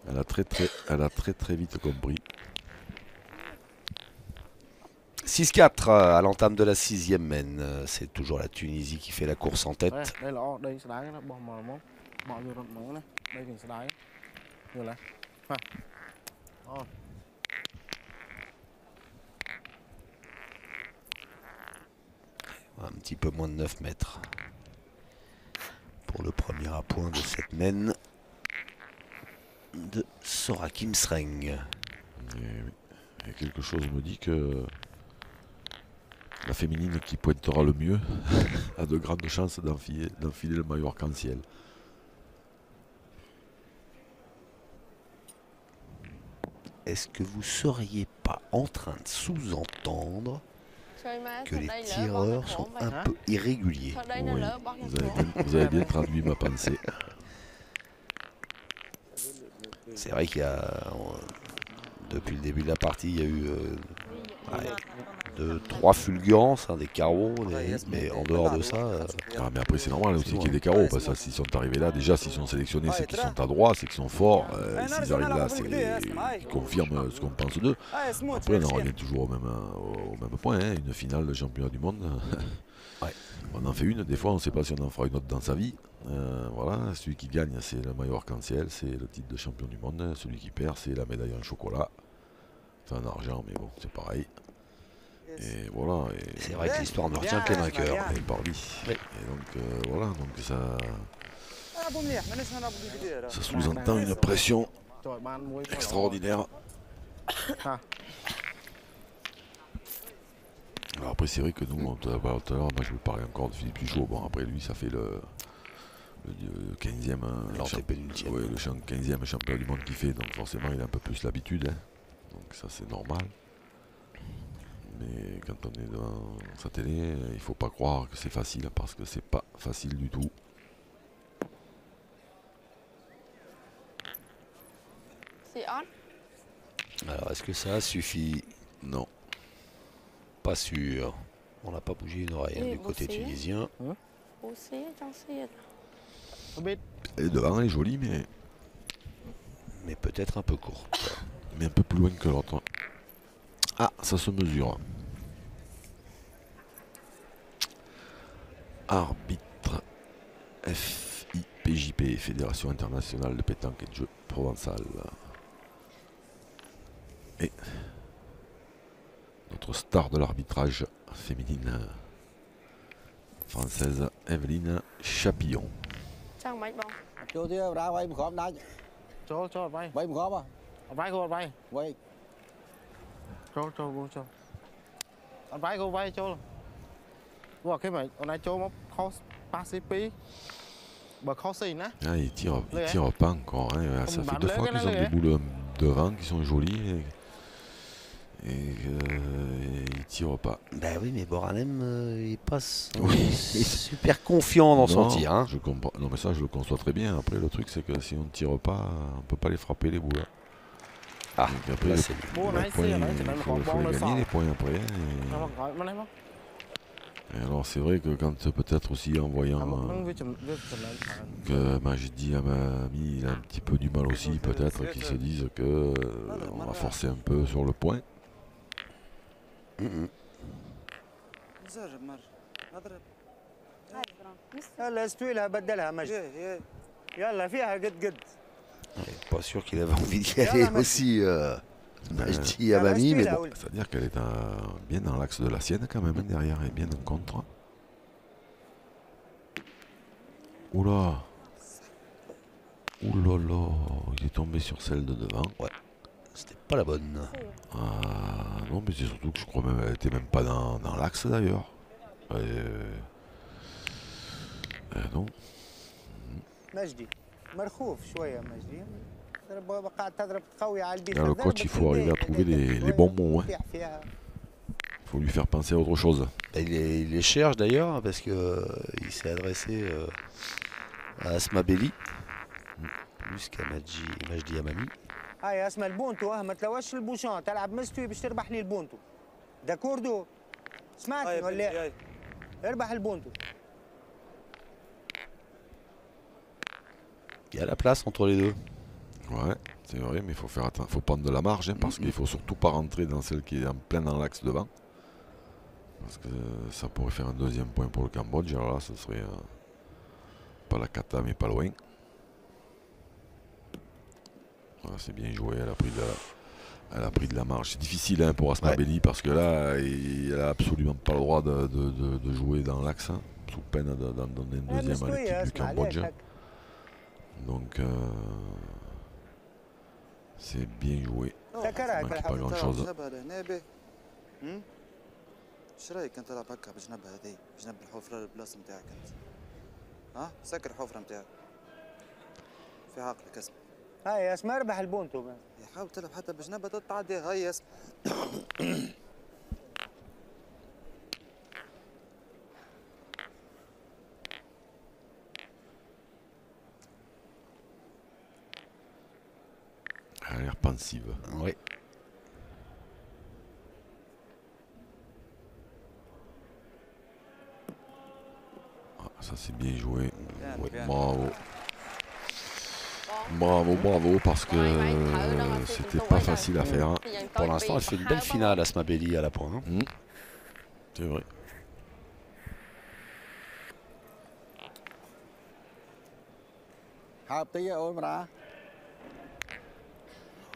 Elle a très vite compris. 6-4 à l'entame de la 6e mène. C'est toujours la Tunisie qui fait la course en tête. Un petit peu moins de 9 mètres pour le premier appoint de cette mène de Sorakim Sreng. Et quelque chose me dit que la féminine qui pointera le mieux a de grandes chances d'enfiler le maillot arc-en-ciel. Est-ce que vous seriez pas en train de sous-entendre que les tireurs sont un peu irréguliers? Oui, vous avez bien traduit ma pensée. C'est vrai qu'il y a, depuis le début de la partie, il y a eu 2-3 fulgurances, des carreaux, mais en dehors de ça... mais après c'est normal aussi qu'il y ait des carreaux, parce que s'ils sont arrivés là, déjà s'ils sont sélectionnés, c'est qu'ils sont à droit, c'est qu'ils sont forts, et s'ils arrivent là, c'est qu'ils confirment ce qu'on pense d'eux. Après on en revient toujours au même point, hein, une finale de championnat du monde. On en fait une, des fois on ne sait pas si on en fera une autre dans sa vie. Voilà, celui qui gagne c'est le maillot arc-en-ciel, c'est le titre de champion du monde, celui qui perd c'est la médaille en chocolat, enfin en argent, mais bon c'est pareil. Et voilà. C'est vrai que l'histoire ne retient que les vainqueurs. Et par lui. Oui. Et donc voilà, donc ça sous-entend une pression extraordinaire. Alors après c'est vrai que nous, tout à l'heure, moi je vous parlais encore de Philippe Duchot. Bon après lui ça fait le 15e, ouais, le 15e champion du monde qu'il fait, donc forcément il a un peu plus l'habitude. Hein. Donc ça c'est normal. Mais quand on est devant sa télé, il ne faut pas croire que c'est facile, parce que c'est pas facile du tout. C'est on. Alors est-ce que ça suffit? Non. Pas sûr. On n'a pas bougé une oreille du côté tunisien. Et devant elle est jolie, mais Mais peut-être un peu court. Mais un peu plus loin que l'autre. Ah, ça se mesure. Arbitre FIPJP, Fédération Internationale de Pétanque et de Jeux Provençal. Et notre star de l'arbitrage féminine française, Evelyne Chapillon. Chào mấy bông. Chưa thì ra vay một khóm đá. Cho vay. Vay một khóm à? Vay cô vay. Vay. Cho cô cho. Anh vay cô vay cho. Wow, cái mày, hôm nay cho móc khó passipi. Bah khó xì nè. Ah, il tire pas encore. Hein. Ça fait 2 fois qu'ils ont des boules devant qui sont jolies. Et il tire pas. Ben oui, mais Boranem, il passe super confiant dans son tir. Hein. Je comprends. Non, mais ça, je le conçois très bien. Après, le truc, c'est que si on ne tire pas, on peut pas les frapper, les boules. Ah, donc après, c'est bon, il faut les gagner, les points après. Et alors, c'est vrai que quand peut-être aussi en voyant que Majdi Amami, il a un petit peu du mal aussi, peut-être qu'ils se disent que on va forcer un peu sur le point. يلا استوي بدلها مجد يلا فيها قد pas sûr qu'il avait envie d'y aller aussi Majdi Amami, mais bon. C'est-à-dire qu'elle est bien dans l'axe de la sienne quand même, derrière, et bien en contre. Oula. Oulala, il est tombé sur celle de devant. Ouais, c'était pas la bonne. Ah, non, mais c'est surtout que je crois même qu'elle était même pas dans l'axe d'ailleurs. Non. مجدي مرخوف شويه مجدي. Là, le coach, il faut arriver à trouver les bons mots. Hein. Il faut lui faire penser à autre chose. Il les cherche d'ailleurs parce qu'il s'est adressé à Asma Belli plus qu'à Majdi Amami. هاي اسمها البونتو ما تلوش البوشون تلعب مستوي باش تربح لي البونتو داكوردو سمعتني ولا اربح البونتو. Il y a la place entre les deux. Ouais, c'est vrai, mais il faut faire attention, faut prendre de la marge hein, parce qu'il faut surtout pas rentrer dans celle qui est en plein dans l'axe devant. Parce que ça pourrait faire un deuxième point pour le Cambodge. Alors là, ce serait pas la cata, mais pas loin. Voilà, c'est bien joué, elle a pris de la marge. C'est difficile hein, pour Asma Belli parce que là, elle a absolument pas le droit de jouer dans l'axe, hein, sous peine d'en donner une deuxième à l'équipe du Cambodge. Donc, c'est bien joué. Il manque pas grand chose. ايش رايك انت تلعب هكا بجنب هذه بجنب الحفره البلاصه نتاعك انت ها سكر الحفره نتاعك في عقلك اسمع هاي اسمع اربح البونتو حاول تلعب حتى بجنبها تتعدي هاي اسمع Elle a l'air pensive. Oui. Ça c'est bien joué. Ouais, bravo. Bravo parce que c'était pas facile à faire. Pour l'instant, elle fait une belle finale Asma Belli à la pointe. Hein. C'est vrai.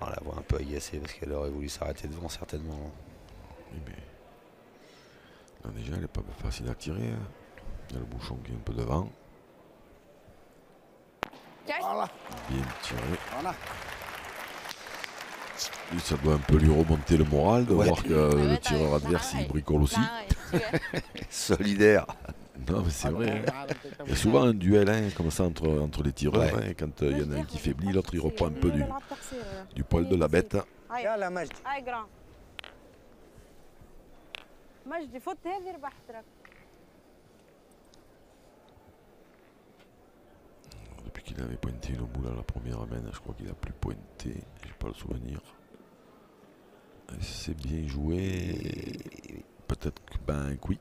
On la voit un peu agacée parce qu'elle aurait voulu s'arrêter devant certainement. Oui, mais là déjà elle n'est pas facile à tirer. Hein. Il y a le bouchon qui est un peu devant. Voilà. Bien tiré. Voilà. Et ça doit un peu lui remonter le moral de voir que le tireur adverse il bricole aussi. Solidaire. Non mais c'est vrai. Hein. Il y a souvent un duel hein, comme ça entre les tireurs. Hein, et quand il y en a un qui faiblit, l'autre il reprend un peu du poil de la bête. Depuis qu'il avait pointé le boule à la première amène, je crois qu'il n'a plus pointé, j'ai pas le souvenir. C'est bien joué. Peut-être que ben oui.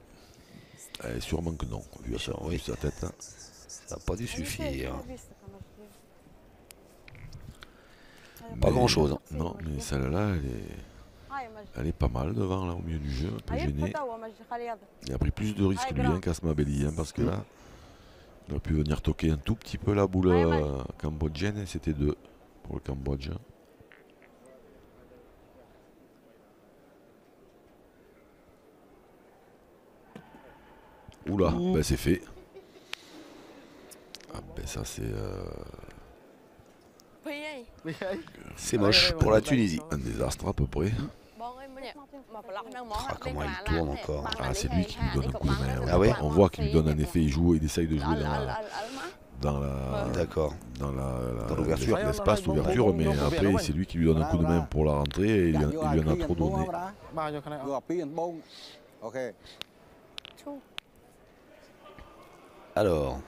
Sûrement que non, vu sa tête. Ça n'a pas dû suffire. Pas grand-chose. Hein. Non, mais celle-là, elle est pas mal devant, là, au milieu du jeu, un peu gêné. Il a pris plus de risques, lui, qu'Asmabeli, parce que là, il aurait pu venir toquer un tout petit peu la boule cambodgienne, et c'était 2 pour le Cambodge. Oula, ben c'est fait. Ah ben ça c'est... C'est moche pour la Tunisie. Un désastre à peu près. Ah, comment il tourne encore. Ah, c'est lui qui lui donne un coup de main. Ah ouais. On voit qu'il lui donne un effet, il essaye de jouer D'accord. dans l'ouverture. l'espace, l'ouverture, mais après c'est lui qui lui donne un coup de main pour la rentrée et il lui en a trop donné. Alors,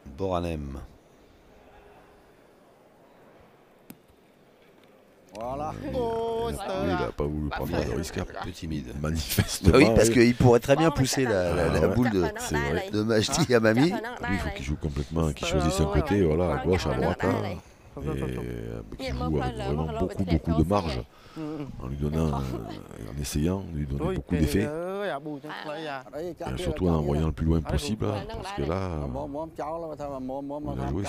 Boranem. Voilà. Il n'a pas voulu prendre de risque. Un peu timide. Manifestement. Bah oui, parce qu'il pourrait très bien pousser la boule de Majdi à Mamie. Lui, il faut qu'il joue complètement, qu'il choisisse un côté, voilà, à gauche, à droite. Hein, et qu'il joue avec vraiment beaucoup de marge. En lui donnant, en essayant de lui donner beaucoup d'effets. Surtout en envoyant le plus loin possible. Parce que là, on a joué,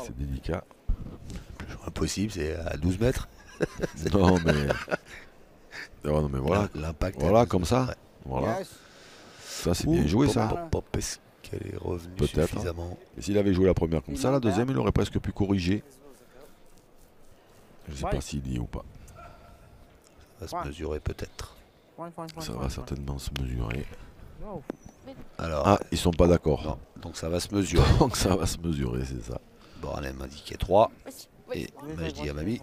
c'est délicat. Le plus loin possible, c'est à 12 mètres. Non mais voilà, l'impact. Voilà comme ça. Ouais. Voilà. Ça c'est bien joué ça. Est-ce qu'elle est revenue peut-être suffisamment. Mais s'il avait joué la première comme ça, la deuxième il aurait presque pu corriger. Je sais pas s'il y est ou pas. Ça va se mesurer peut-être. Ça va certainement se mesurer. Alors, ah, ils sont pas d'accord. Donc ça va se mesurer. Donc ça va se mesurer, c'est ça. Boranem indiquait 3. Et Majdi à Mamie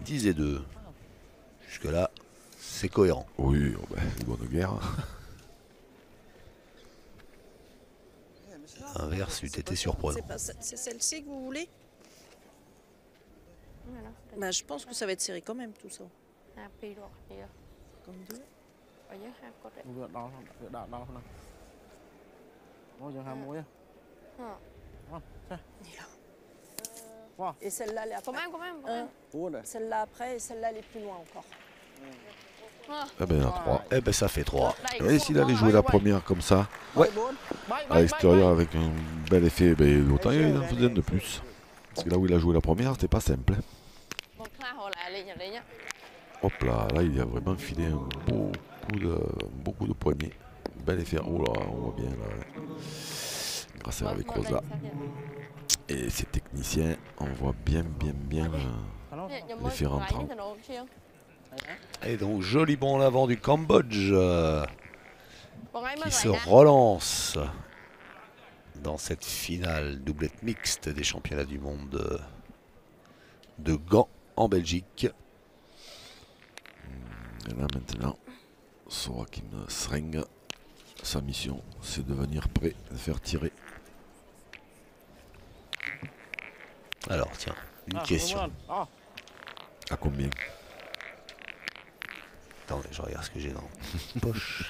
10 et 2. Jusque là, c'est cohérent. Oui, bonne guerre. L'inverse eût été surprenant. C'est celle-ci que vous voulez? Bah, je pense que ça va être serré quand même tout ça. Comme 2. Et celle-là, elle est après. Celle-là après et celle-là, elle est plus loin encore. Eh ben, il y en a 3. Eh ben, ça fait 3. Et s'il avait joué la première comme ça, ouais, à l'extérieur avec un bel effet, ben, autant il en faisait un de plus. Parce que là où il a joué la première, c'était pas simple. Hop là, là il a vraiment filé un beau coup de poignet. Bel effet. Oh là, on voit bien là. Grâce à avec Rosa. Et ces techniciens, on voit bien l'effet rentrant. Et donc joli bond en avant du Cambodge qui se relance dans cette finale doublette mixte des championnats du monde de Gand en Belgique. Et là maintenant, Sorakim Sreng, sa mission c'est de venir prêt, de faire tirer. Alors tiens, une question. À combien? Attendez, je regarde ce que j'ai dans la poche.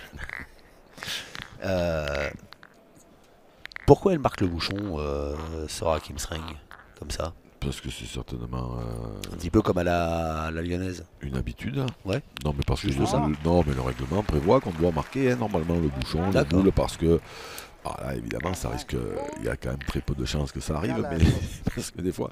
Pourquoi elle marque le bouchon, Sorakim Sreng, comme ça? Parce que c'est certainement... un petit peu comme à la lyonnaise. Une habitude. Ouais. Non mais parce que non mais le règlement prévoit qu'on doit marquer normalement le bouchon, la boule, parce que là, évidemment ça risque, il y a quand même très peu de chances que ça arrive, mais parce que des fois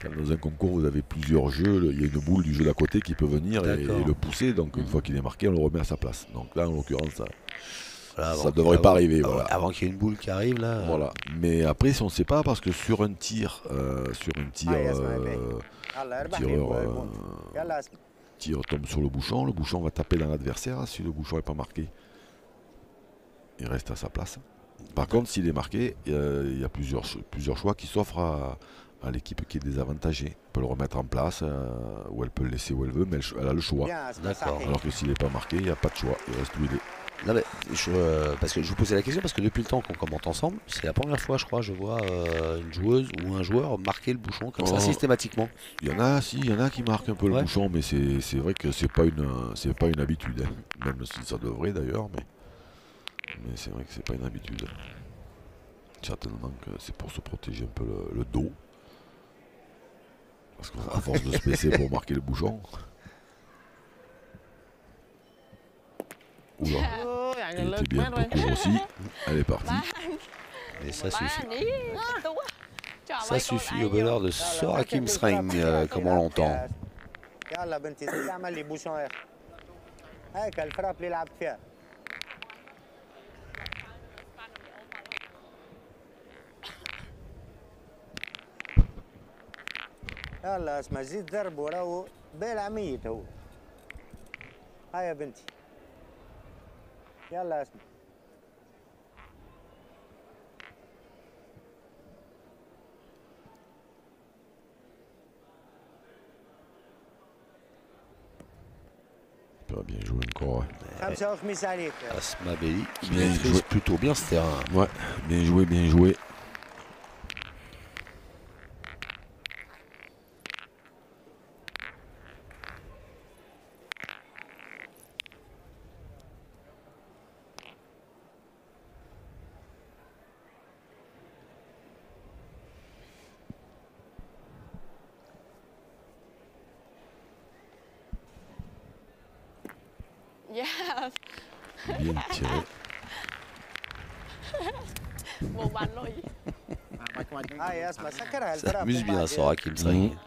quand dans un concours vous avez plusieurs jeux, il y a une boule du jeu d'à côté qui peut venir et le pousser, donc une fois qu'il est marqué on le remet à sa place. Donc là en l'occurrence ça devrait pas arriver. Voilà. Avant qu'il y ait une boule qui arrive là. Voilà. Mais après si on ne sait pas, parce que sur un tir, tir tombe sur le bouchon va taper dans l'adversaire. Si le bouchon n'est pas marqué, il reste à sa place. Par contre, s'il est marqué, il y a plusieurs choix qui s'offrent à l'équipe qui est désavantagée. Elle peut le remettre en place, ou elle peut le laisser où elle veut, mais elle a le choix. Alors que s'il n'est pas marqué, il n'y a pas de choix, il reste où il est. Non mais, parce que je vous posais la question parce que depuis le temps qu'on commente ensemble, c'est la première fois je crois je vois une joueuse ou un joueur marquer le bouchon comme ça systématiquement. Il y en a qui marquent un peu le bouchon, mais c'est vrai que c'est pas une habitude, hein. Même si ça devrait d'ailleurs, mais c'est vrai que c'est pas une habitude. Certainement que c'est pour se protéger un peu le dos. Parce qu'à force de se baisser pour marquer le bouchon. Oula. Il était bien pour court aussi. Elle est partie. Et ça suffit. Ça suffit au bonheur de Sir Hakim Sring, comme on l'entend. يلا بنتي زيد اعمل لي بوشون يا اخي هيك الفراب اللي لعبت فيها يلا اسمع زيد ضرب وراهو بالع ميت هو هاي يا بنتي يلا اسمع Bien joué encore. Asma Belli qui maîtrise plutôt bien ce terrain. Ouais, bien joué, bien joué. Yes. Bien tiré. Ça amuse bien Sir Hakim Sring.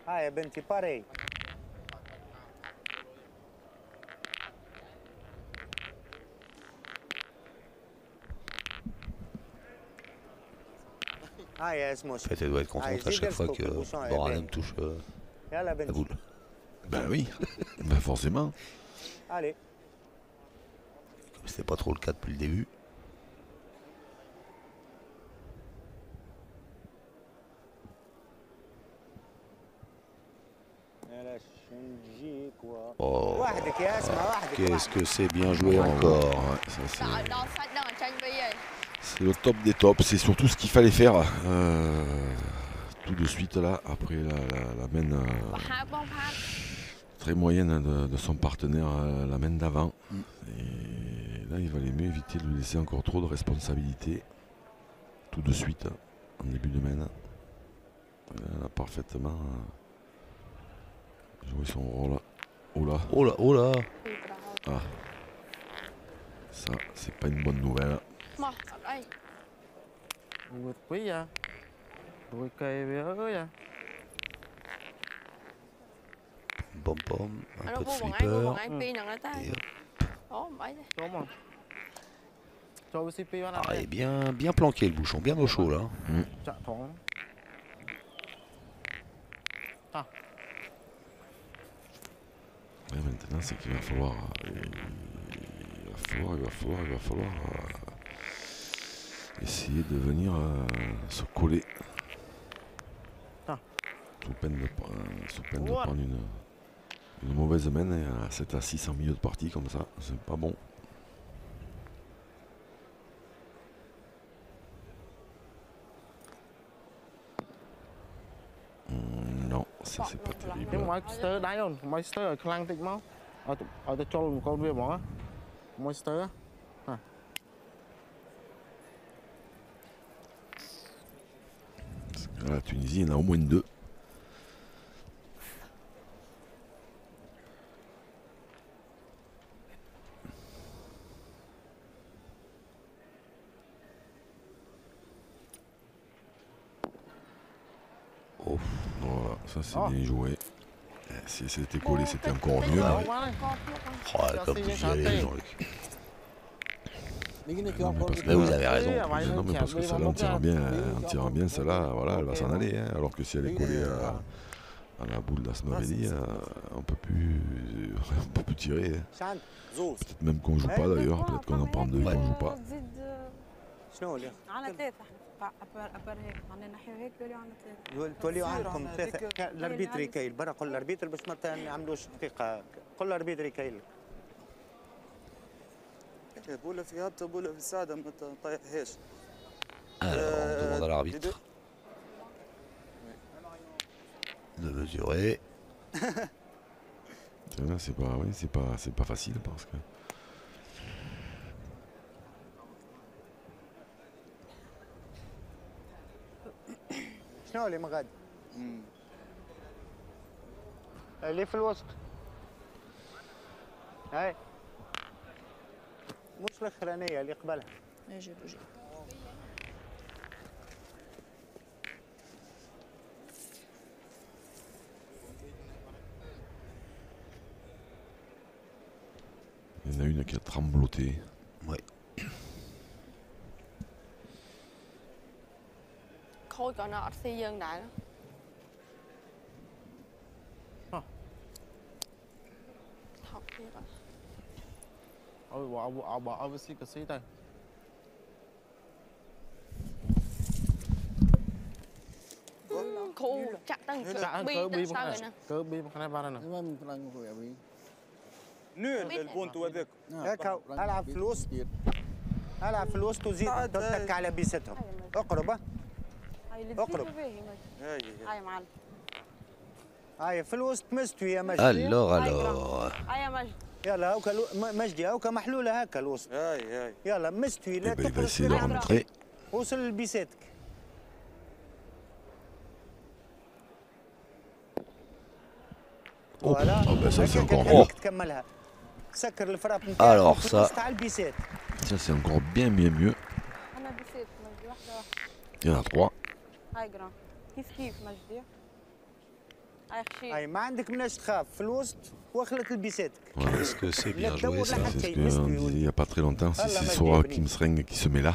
هاي يا بنتي باري هاي يا اسمه Elle doit être contente à chaque fois que Boranum touche la boule. Ben oui, ben forcément. Allez. Comme c'était pas trop le cas depuis le début. Oh, qu'est-ce que c'est bien joué encore. C'est le top des tops, c'est surtout ce qu'il fallait faire tout de suite là, après la main très moyenne de son partenaire, la main d'avant. Et là il valait mieux éviter de lui laisser encore trop de responsabilités tout de suite en début de main. Elle a parfaitement joué son rôle. Oh là. Oh là, oh là. Ah. Ça, c'est pas une bonne nouvelle. Pom pom, un peu de flipper. Ah, il est bien planqué le bouchon, bien au chaud là. Et maintenant, c'est qu'il va falloir, essayer de venir se coller. Sous peine de prendre une mauvaise main et à 7 à 6 en milieu de partie comme ça, c'est pas bon. Non, ça c'est pas terrible. La Tunisie, il y en a au moins 2. Oh. Voilà, ça c'est bien joué. Si c'était collé, c'était encore mieux. Oh, comme vous y allez, Jean-Luc. Mais vous avez raison. Non, mais parce que celle-là, on tirera bien celle-là, voilà, elle va s'en aller. Hein, alors que si elle est collée à la boule d'Asmaveli, on peut plus tirer. Hein. Peut-être même qu'on joue pas d'ailleurs, peut-être qu'on en prend 2 et qu'on joue pas. توليوا عندكم 3 الاربيتر يكيل برا قول الاربيتر باش ما تعملوش دقيقه قول الاربيتر يكيل بولا في هبطه بولا في الساده ما تطيحهاش. Alors, on demande à l'arbitre de mesurer. C'est pas facile parce que. شنو اللي مغاد اللي في الوسط هاي مش الاخرانيه اللي قبلها. اجي بوجي. Il y en a une qui a trembloté. Oui. Khôi còn nó thi dân đại đó. Thật thiệt á. Ôi bỏ over xí cái xí đây. Khu chặt tăng bi sao vậy nè. Cơ bi một cái này ما من فلان هو أبي نو البونتو هذاك هكا العب في الوسط العب في الوسط وزيد تتك على بيستهم. اقرب اقرب. هاي معلم. هاي في الوسط مستوي يا مجدي. Alors. هاي يا مجد. يلا هاكا مجدي هاكا محلوله هاكا الوسط. هاي يلا مستوي لا Il va تخرج essayer de rentrer. وصل لبيساتك. فوالا هكاك تكملها. سكر الفراب نتاعك في الوسط تاع البيسات. Ça c'est encore bien mieux. أنا بسيط مجدي واحدة. Il y en a 3. هاي جرام. كيف مجدي. هاي خشي. هاي ما عندك مناش تخاف في الوسط واخلت لبيساتك. Est-ce que c'est bien joué ça? C'est ce qu'on disait il n'y a pas très longtemps. Si c'est Sora Kimsreng qui se met là,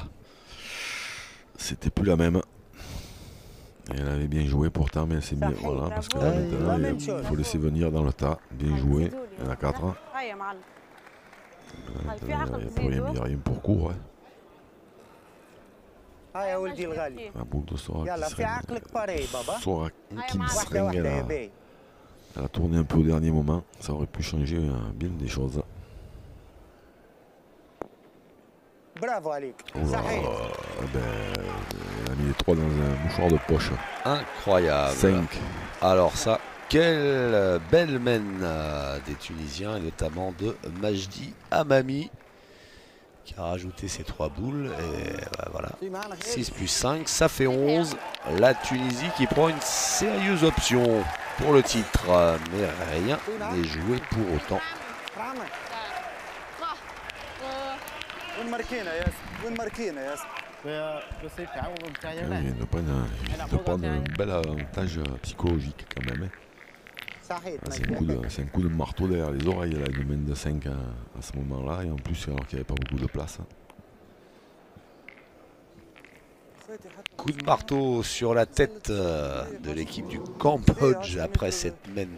c'était plus la même. Et elle avait bien joué pourtant, mais c'est bien. Voilà, parce que là maintenant, il faut laisser venir dans le tas. Bien joué. Il y en a 4. هاي يا معلم. Il n'y a rien pour court. هاي يا ولدي الغالي. La boule de Sora يلا في عقلك باري بابا. Sora Kimsreng, واحدة يا باهي. elle a tourné un peu au dernier moment. Ça aurait pu changer bien des choses. برافو عليك. صحيح. Elle a mis les 3 dans un mouchoir de poche. Incroyable. 5. Alors ça, quelle belle mène des Tunisiens, et notamment de Majdi Amami, qui a rajouté ses 3 boules. Et voilà, 6 plus 5, ça fait 11. La Tunisie qui prend une sérieuse option pour le titre, mais rien n'est joué pour autant. وين ماركينا يا ياسر؟ وين ماركينا يا ياسر؟ Il doit prendre un bel avantage psychologique quand même. C'est un coup de marteau derrière les oreilles, là, une main de 5 à ce moment-là, et en plus alors qu'il n'y avait pas beaucoup de place. Coup de marteau sur la tête de l'équipe du Cambodge après cette main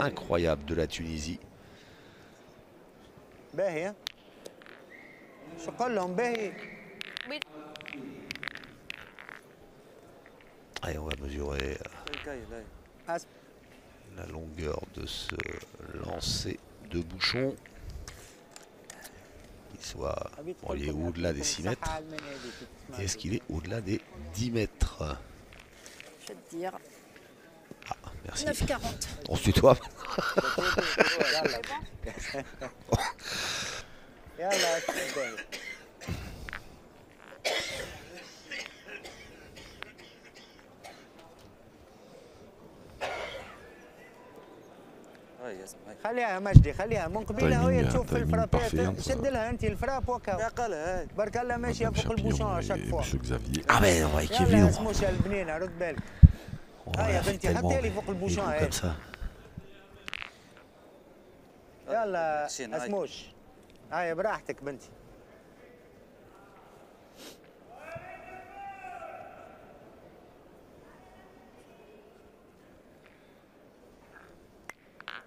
incroyable de la Tunisie. شو قال لهم باهي؟ Allez, on va mesurer la longueur de ce lancer de bouchon. Il soit, bon, il est au-delà des 6 mètres. Et est-ce qu'il est au-delà des 10 mètres? Je vais te dire. Ah, merci. 9,40. On se tutoie. يلا خليها مجدي خليها من قبيله وهي تشوف في الفرابات شد لها انت الفراب وكا بارك الله ماشيه فوق البوشون شاك فوا اه mais on va équiver. يلا اسموش البنينه رد بالك هيا بنتي حطي لي فوق البوشون هاي يلا اسموش هيا براحتك بنتي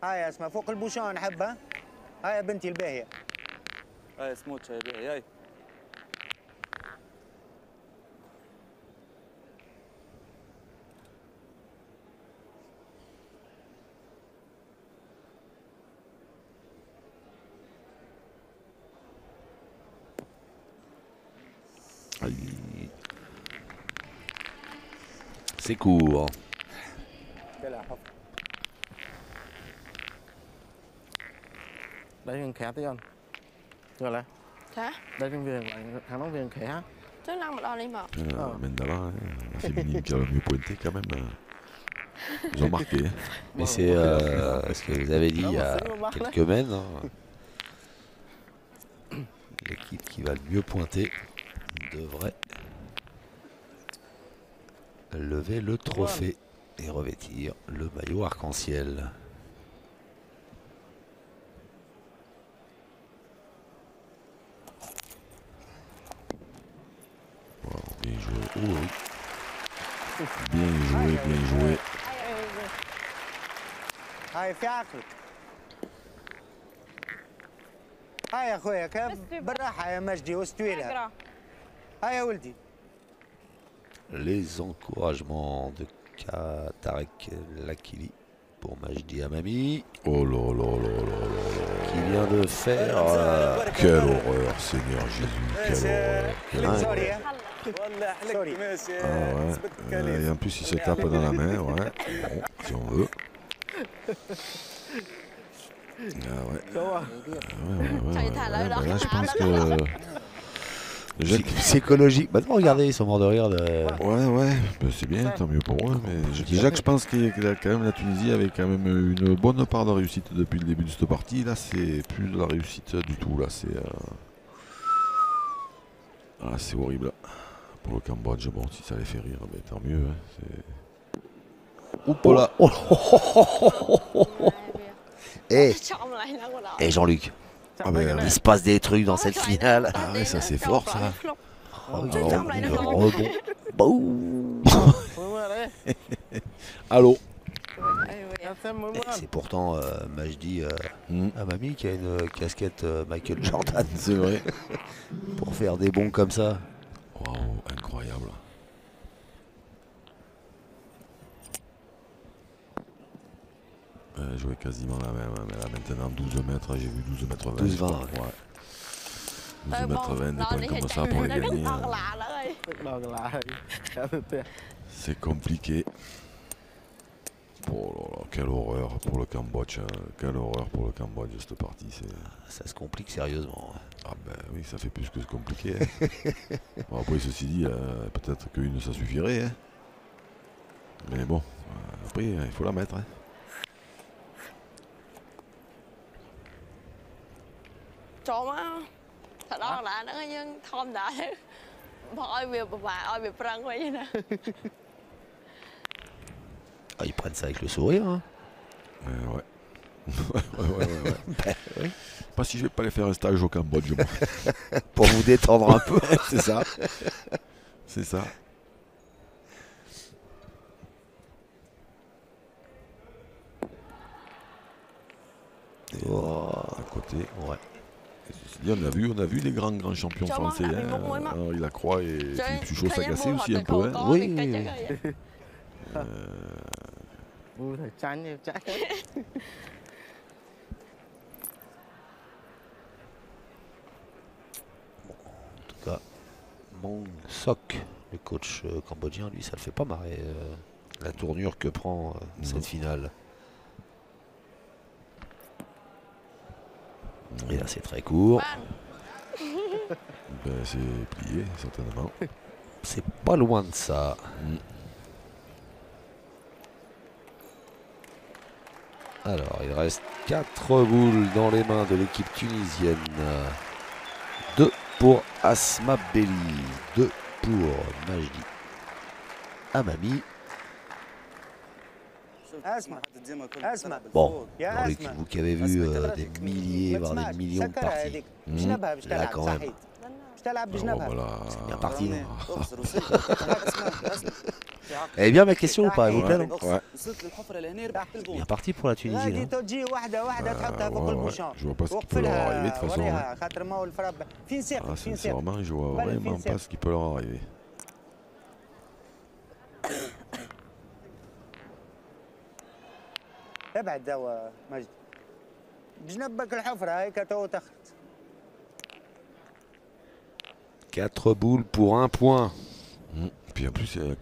هاي اسمع فوق البوشون نحبها هاي يا بنتي الباهيه هاي سموتش هاي باهي هاي C'est court. Đấy thằng khẽ tí không? Rồi lại. Hả? Đây thằng Viền lại, thằng nó Viền khẽ. Chứ năng một đòn đi mà. Mendala, féminine qui a le mieux pointé quand même. Ils ont marqué. Mais c'est ce que vous avez dit il y a quelques semaines. Hein. L'équipe qui va le mieux pointer devrait lever le trophée et revêtir le maillot arc-en-ciel. Wow, bien joué. Oh, oui. Bien joué, bien joué. هاي في عقلك. هاي يا اخويا بالراحه يا مجدي واستوي لها. هاي يا ولدي. Les encouragements de Tarek Lakili pour Majdi Amami. Oh là là là là là. Qui vient de faire... Quelle horreur, Seigneur Jésus, quelle horreur. Ah ouais. Et en plus il se tape dans la main, ouais. Bon, si on veut. Ah ouais. Là je pense que... Psychologique. Maintenant, regardez, ils sont morts de rire. Ouais, ben, c'est bien, tant mieux pour moi. Mais déjà que je pense qu'il y a quand même la Tunisie avec quand même une bonne part de réussite depuis le début de cette partie. Là, c'est plus de la réussite du tout. Là, c'est horrible. Pour le Cambodge, bon, si ça les fait rire, ben, tant mieux. Hein, Oups là. Et Jean-Luc. Ah ben, il se passe des trucs dans cette finale. Ah ouais, ça c'est fort ça. Allô. C'est pourtant Majdi Amami qui a une casquette Michael Jordan. C'est vrai. Pour faire des bons comme ça. Waouh, incroyable. Je jouais quasiment la même, mais là maintenant 12 mètres, j'ai vu 12 mètres 20. 12-20, ouais. 12 mètres 20, des points comme ça pour les gagner. C'est compliqué. Oh là là, quelle horreur pour le Cambodge. Quelle horreur pour le Cambodge cette partie. Ça se complique sérieusement. Ah ben oui, ça fait plus que se compliquer. Hein. Bon, après ceci dit, peut-être qu'une ça suffirait. Hein. Mais bon, après il faut la mettre. Hein. Ah, ils prennent ça avec le sourire. Hein. Ouais. Ouais. Pas si je vais pas aller faire un stage au Cambodge. Pour vous détendre un peu. C'est ça. C'est ça. Oh. À côté. Ouais. On a vu les grands champions français. Hein. Il la croix et Philippe Suchot s'agacer aussi un peu. Hein. Oui. En tout cas, Mong Sok, le coach cambodgien, lui, ça le fait pas marrer la tournure que prend cette finale. Et là, c'est très court. Ben, c'est plié, certainement. C'est pas loin de ça. Alors, il reste 4 boules dans les mains de l'équipe tunisienne. 2 pour Asma Belli, 2 pour Majdi Amami. Bon, vous qui avez vu des milliers, voire des millions de parties, là quand même, c'est bien parti. Elle est bien ma question ou pas, elle vous plaît, non? C'est bien parti pour la Tunisie. Là. Je vois pas ce qui peut leur arriver de toute façon. Sincèrement, je vois vraiment pas ce qui peut leur arriver. ابعد دوا مجد بجنبك الحفرة هيك تو تخت 4 boules pour 1 point. Puis en plus il y a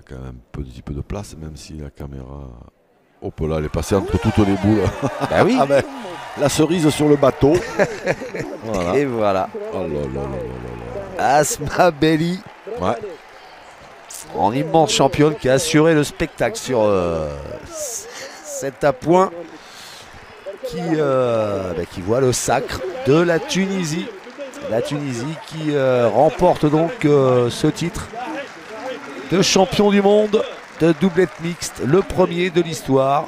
quand même un petit peu de place, même si la caméra hop là elle est passée entre toutes les boules. Bah oui. Ah ben, la cerise sur le bateau. Voilà. Et voilà. Oh là là là là là là. Asma Belli. Ouais. en immense championne qui a assuré le spectacle sur cet appoint qui voit le sacre de la Tunisie. La Tunisie qui remporte donc ce titre de champion du monde de doublette mixte, le premier de l'histoire.